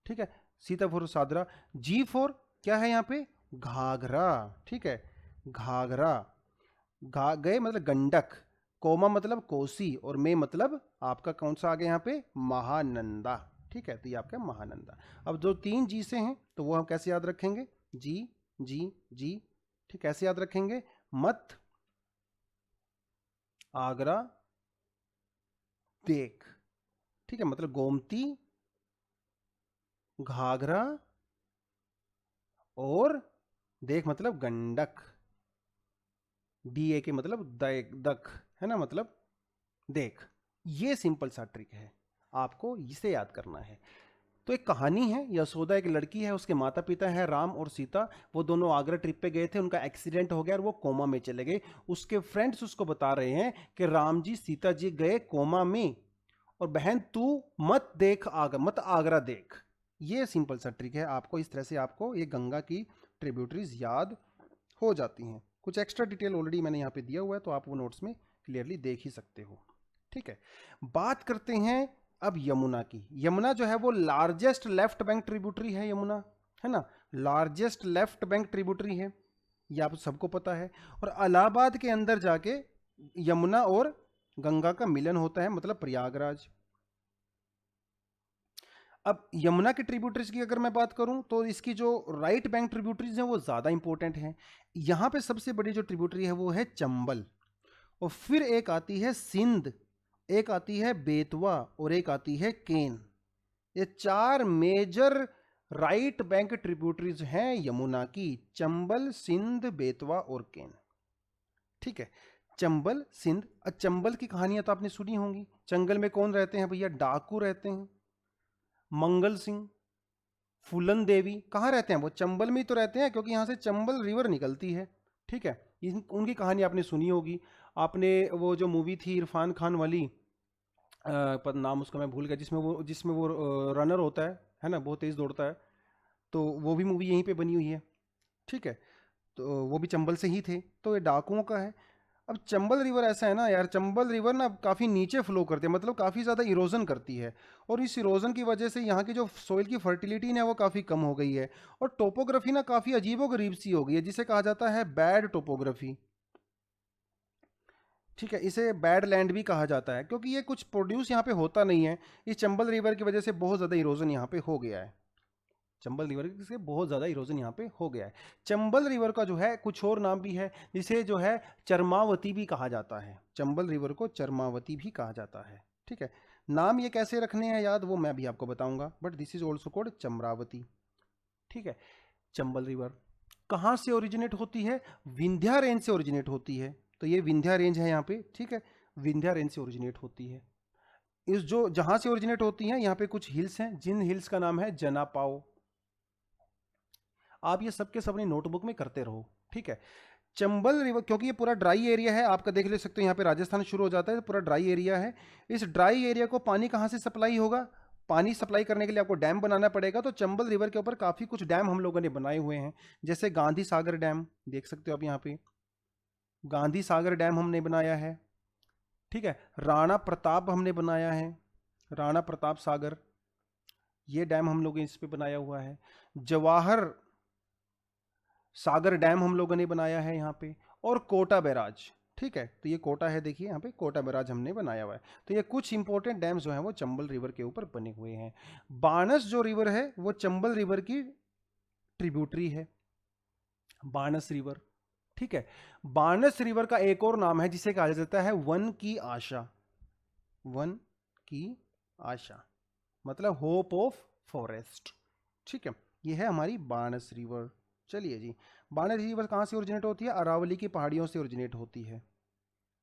ठीक है, सीता फॉर सादरा। जी फॉर क्या है यहां पे, घाघरा। ठीक है, घाघरा, गए मतलब गंडक, कोमा मतलब कोसी, और में मतलब आपका कौन सा आ गया यहाँ पे, महानंदा। ठीक है, तो ये आपका महानंदा। अब जो तीन जी से हैं तो वो हम कैसे याद रखेंगे, जी जी जी। ठीक, कैसे याद रखेंगे, मत आगरा देख। ठीक है, मतलब गोमती, घाघरा और देख मतलब गंडक, डी ए के मतलब दख है ना, मतलब देख। ये सिंपल सा ट्रिक है, आपको इसे याद करना है। तो एक कहानी है, यशोदा एक लड़की है, उसके माता पिता है राम और सीता। वो दोनों आगरा ट्रिप पे गए थे, उनका एक्सीडेंट हो गया और वो कोमा में चले गए। उसके फ्रेंड्स उसको बता रहे हैं कि राम जी सीता जी गए कोमा में, और बहन तू मत देख मत आगरा देख। ये सिंपल सा ट्रिक है, आपको इस तरह से आपको ये गंगा की ट्रिब्यूटरीज याद हो जाती हैं। कुछ एक्स्ट्रा डिटेल ऑलरेडी मैंने यहाँ पे दिया हुआ है, तो आप वो नोट्स में क्लियरली देख ही सकते हो। ठीक है, बात करते हैं अब यमुना की। यमुना जो है वो लार्जेस्ट लेफ्ट बैंक ट्रिब्यूटरी है, यमुना है ना, लार्जेस्ट लेफ्ट बैंक ट्रिब्यूटरी है, ये आप सबको पता है। और इलाहाबाद के अंदर जाके यमुना और गंगा का मिलन होता है, मतलब प्रयागराज। अब यमुना की ट्रिब्यूटरीज की अगर मैं बात करूं तो इसकी जो राइट बैंक ट्रिब्यूटरीज हैं वो ज़्यादा इंपॉर्टेंट हैं। यहाँ पे सबसे बड़ी जो ट्रिब्यूटरी है वो है चंबल, और फिर एक आती है सिंध, एक आती है बेतवा और एक आती है केन। ये चार मेजर राइट बैंक ट्रिब्यूटरीज हैं यमुना की, चंबल, सिंध, बेतवा और केन। ठीक है, चंबल, सिंध। चंबल की कहानियां तो आपने सुनी होंगी, जंगल में कौन रहते हैं भैया, डाकू रहते हैं, मंगल सिंह, फूलन देवी। कहाँ रहते हैं वो, चंबल में ही तो रहते हैं, क्योंकि यहाँ से चंबल रिवर निकलती है। ठीक है, उनकी कहानी आपने सुनी होगी। आपने वो जो मूवी थी इरफान खान वाली, पर नाम उसका मैं भूल गया, जिसमें वो रनर होता है ना, बहुत तेज दौड़ता है, तो वो भी मूवी यहीं पे बनी हुई है। ठीक है, तो वो भी चंबल से ही थे, तो ये डाकुओं का है। अब चंबल रिवर ऐसा है ना यार, चंबल रिवर ना काफ़ी नीचे फ्लो करती है, मतलब काफ़ी ज़्यादा इरोजन करती है, और इस इरोजन की वजह से यहाँ की जो सोइल की फर्टिलिटी है वो काफ़ी कम हो गई है, और टोपोग्राफी ना काफ़ी अजीबोगरीब सी हो गई है, जिसे कहा जाता है बैड टोपोग्राफी। ठीक है, इसे बैड लैंड भी कहा जाता है, क्योंकि ये कुछ प्रोड्यूस यहाँ पे होता नहीं है। इस चंबल रिवर की वजह से बहुत ज़्यादा इरोजन यहाँ पे हो गया है, चंबल रिवर से बहुत ज़्यादा इरोजन यहाँ पे हो गया है। चंबल रिवर का जो है कुछ और नाम भी है, जिसे जो है चरमावती भी कहा जाता है, चंबल रिवर को चरमावती भी कहा जाता है। ठीक है, नाम ये कैसे रखने हैं याद, वो मैं भी आपको बताऊंगा, but this is also called Chamravati. ठीक है, चंबल रिवर कहाँ से ओरिजिनेट होती है, विंध्या रेंज से ओरिजिनेट होती है, तो ये विंध्या रेंज है यहाँ पे। ठीक है, विंध्या रेंज से ओरिजिनेट होती है। इस जो जहाँ से ओरिजिनेट होती हैं यहाँ पे कुछ हिल्स हैं, जिन हिल्स का नाम है जनापाओ। आप ये सब के सब अपनी नोटबुक में करते रहो। ठीक है, चंबल रिवर, क्योंकि ये पूरा ड्राई एरिया है, आपका देख ले सकते हो यहाँ पे राजस्थान शुरू हो जाता है, पूरा ड्राई एरिया है। इस ड्राई एरिया को पानी कहाँ से सप्लाई होगा, पानी सप्लाई करने के लिए आपको डैम बनाना पड़ेगा। तो चंबल रिवर के ऊपर काफ़ी कुछ डैम हम लोगों ने बनाए हुए हैं, जैसे गांधी सागर डैम, देख सकते हो आप यहाँ पे, गांधी सागर डैम हमने बनाया है। ठीक है, राणा प्रताप हमने बनाया है, राणा प्रताप सागर, ये डैम हम लोगों ने इस पे बनाया हुआ है। जवाहर सागर डैम हम लोगों ने बनाया है यहाँ पे, और कोटा बैराज। ठीक है। तो ये कोटा है, देखिए यहाँ पे कोटा बैराज हमने बनाया हुआ है। तो ये कुछ इंपॉर्टेंट डैम्स जो हैं वो चंबल रिवर के ऊपर बने हुए हैं। बाणस जो रिवर है वो चंबल रिवर की ट्रिब्यूटरी है, बाणस रिवर। ठीक है। बाणस रिवर का एक और नाम है जिसे कहा जाता है वन की आशा। वन की आशा मतलब होप ऑफ फॉरेस्ट। ठीक है, ये है हमारी बाणस रिवर। चलिए जी, बाणस रिवर कहाँ से ओरिजिनेट होती है? अरावली की पहाड़ियों से ओरिजिनेट होती है।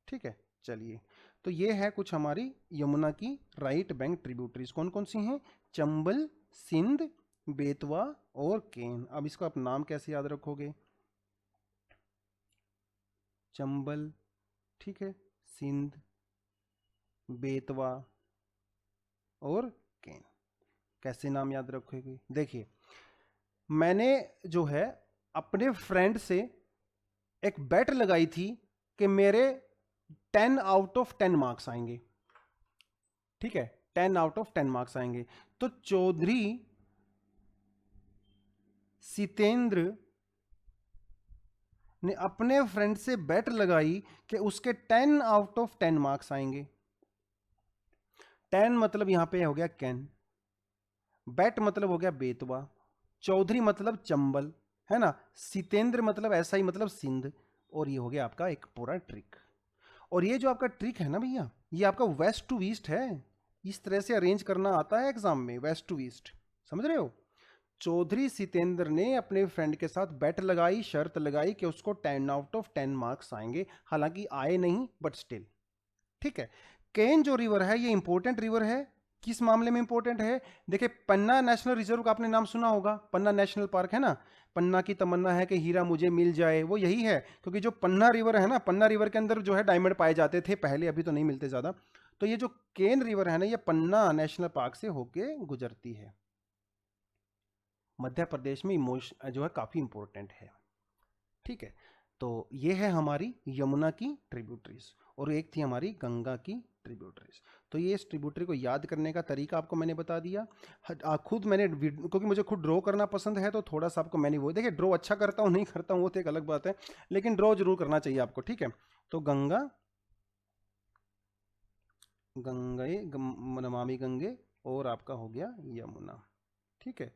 ठीक है, चलिए, तो ये है कुछ हमारी यमुना की राइट बैंक ट्रिब्यूटरीज। कौन कौन सी हैं? चंबल, सिंध, बेतवा और केन। अब इसका आप नाम कैसे याद रखोगे? चंबल, ठीक है, सिंध, बेतवा और केन। कैसे नाम याद रखोगे? देखिए, मैंने जो है अपने फ्रेंड से एक बेट लगाई थी कि मेरे 10 आउट ऑफ 10 मार्क्स आएंगे। ठीक है, 10 आउट ऑफ 10 मार्क्स आएंगे। तो चौधरी सितेंद्र ने अपने फ्रेंड से बेट लगाई कि उसके 10 आउट ऑफ 10 मार्क्स आएंगे। 10 मतलब यहां पे हो गया कैन, बेट मतलब हो गया बेतवा, चौधरी मतलब चंबल, है ना, सितेंद्र मतलब ऐसा ही मतलब सिंध, और ये हो गया आपका एक पूरा ट्रिक। और ये जो आपका ट्रिक है ना भैया, ये आपका वेस्ट टू ईस्ट है। इस तरह से अरेंज करना आता है एग्जाम में, वेस्ट टू ईस्ट, समझ रहे हो? चौधरी सितेंद्र ने अपने फ्रेंड के साथ बेट लगाई, शर्त लगाई कि उसको 10 आउट ऑफ 10 मार्क्स आएंगे। हालांकि आए नहीं, बट स्टिल। ठीक है। केन जो रिवर है ये इंपॉर्टेंट रिवर है। किस मामले में इंपॉर्टेंट है? देखिए, पन्ना नेशनल रिजर्व का आपने नाम सुना होगा, पन्ना नेशनल पार्क है ना। पन्ना की तमन्ना है कि हीरा मुझे मिल जाए, वो यही है। क्योंकि जो पन्ना रिवर है ना, पन्ना रिवर के अंदर जो है डायमंड पाए जाते थे पहले, अभी तो नहीं मिलते ज्यादा। तो ये जो केन रिवर है ना, ये पन्ना नेशनल पार्क से होके गुजरती है। मध्य प्रदेश में जो है काफी इंपॉर्टेंट है। ठीक है, तो ये है हमारी यमुना की ट्रिब्यूटरीज, और एक थी हमारी गंगा की ट्रिब्यूटरीज। तो ये इस ट्रिब्यूटरी को याद करने का तरीका आपको मैंने बता दिया। खुद मैंने, क्योंकि मुझे खुद ड्रॉ करना पसंद है, तो थोड़ा सा आपको मैंने वो, देखिए ड्रॉ अच्छा करता हूँ नहीं करता हूँ वो तो एक अलग बात है, लेकिन ड्रॉ जरूर करना चाहिए आपको। ठीक है, तो गंगा, गंगे, नमामि गंगे, और आपका हो गया यमुना। ठीक है,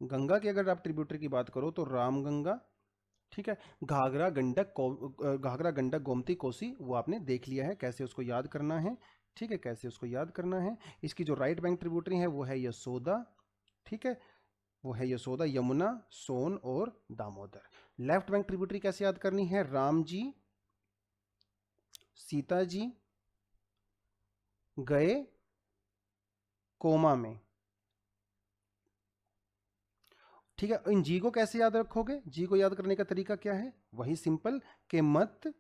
गंगा की अगर आप ट्रिब्यूटरी की बात करो तो रामगंगा, ठीक है, घाघरा गंडक, घाघरा गंडक गोमती कोसी, वो आपने देख लिया है कैसे उसको याद करना है। ठीक है, कैसे उसको याद करना है। इसकी जो राइट बैंक ट्रिब्यूटरी है वो है यशोदा। ठीक है, वो है यशोदा, यमुना, सोन और दामोदर। लेफ्ट बैंक ट्रिब्यूटरी कैसे याद करनी है? राम जी, सीता जी गए कोमा में। ठीक है, इन जी को कैसे याद रखोगे? जी को याद करने का तरीका क्या है? वही सिंपल, के मत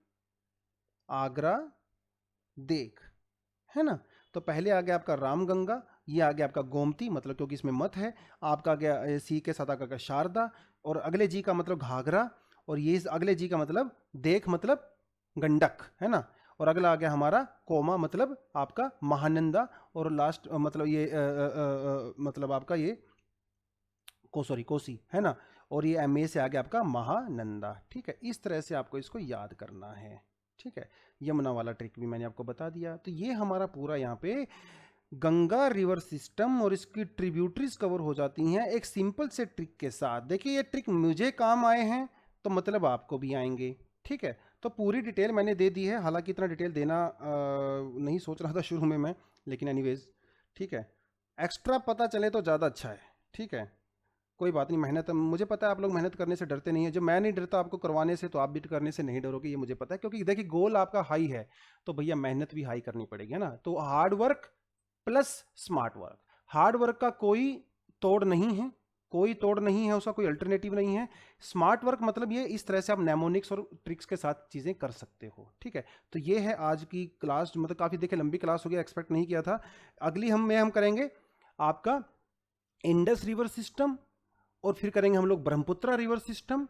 आगरा देख, है ना। तो पहले आ गया आपका रामगंगा, ये आ गया आपका गोमती, मतलब क्योंकि इसमें मत है। आपका गया सी के साथ आ गया शारदा, और अगले जी का मतलब घाघरा, और ये अगले जी का मतलब देख मतलब गंडक, है ना। और अगला आ गया हमारा कोमा, मतलब आपका महानंदा, और लास्ट मतलब ये मतलब आपका ये कोसी, है ना। और ये एम ए से आ गया आपका महानंदा। ठीक है, इस तरह से आपको इसको याद करना है। ठीक है, यमुना वाला ट्रिक भी मैंने आपको बता दिया। तो ये हमारा पूरा यहाँ पे गंगा रिवर सिस्टम और इसकी ट्रिब्यूटरीज कवर हो जाती हैं एक सिंपल से ट्रिक के साथ। देखिए, ये ट्रिक मुझे काम आए हैं तो मतलब आपको भी आएंगे। ठीक है, तो पूरी डिटेल मैंने दे दी है, हालांकि इतना डिटेल देना नहीं सोच रहा था शुरू में मैं, लेकिन एनीवेज ठीक है, एक्स्ट्रा पता चले तो ज़्यादा अच्छा है। ठीक है, कोई बात नहीं, मेहनत, मुझे पता है आप लोग मेहनत करने से डरते नहीं है। जो मैं नहीं डरता आपको करवाने से, तो आप भी करने से नहीं डरोगे, ये मुझे पता है। क्योंकि देखिए, गोल आपका हाई है तो भैया मेहनत भी हाई करनी पड़ेगी, है ना। तो hard work plus smart work, hard work का कोई तोड़ नहीं है, कोई तोड़ नहीं है उसका, कोई अल्टरनेटिव नहीं है। स्मार्ट वर्क मतलब ये, इस तरह से आप नेमोनिक्स और ट्रिक्स के साथ चीज़ें कर सकते हो। ठीक है, तो ये है आज की क्लास, मतलब काफ़ी देखिए लंबी क्लास हो गया, एक्सपेक्ट नहीं किया था। अगली हम करेंगे आपका इंडस रिवर सिस्टम, और फिर करेंगे हम लोग ब्रह्मपुत्रा रिवर सिस्टम।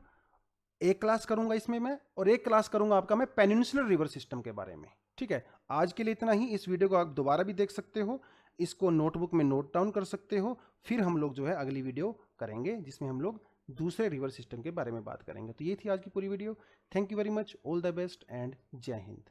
एक क्लास करूंगा इसमें मैं, और एक क्लास करूंगा आपका मैं पेनिनसुलर रिवर सिस्टम के बारे में। ठीक है, आज के लिए इतना ही। इस वीडियो को आप दोबारा भी देख सकते हो, इसको नोटबुक में नोट डाउन कर सकते हो। फिर हम लोग जो है अगली वीडियो करेंगे जिसमें हम लोग दूसरे रिवर सिस्टम के बारे में बात करेंगे। तो ये थी आज की पूरी video. Thank you very much, all the best and जय हिंद।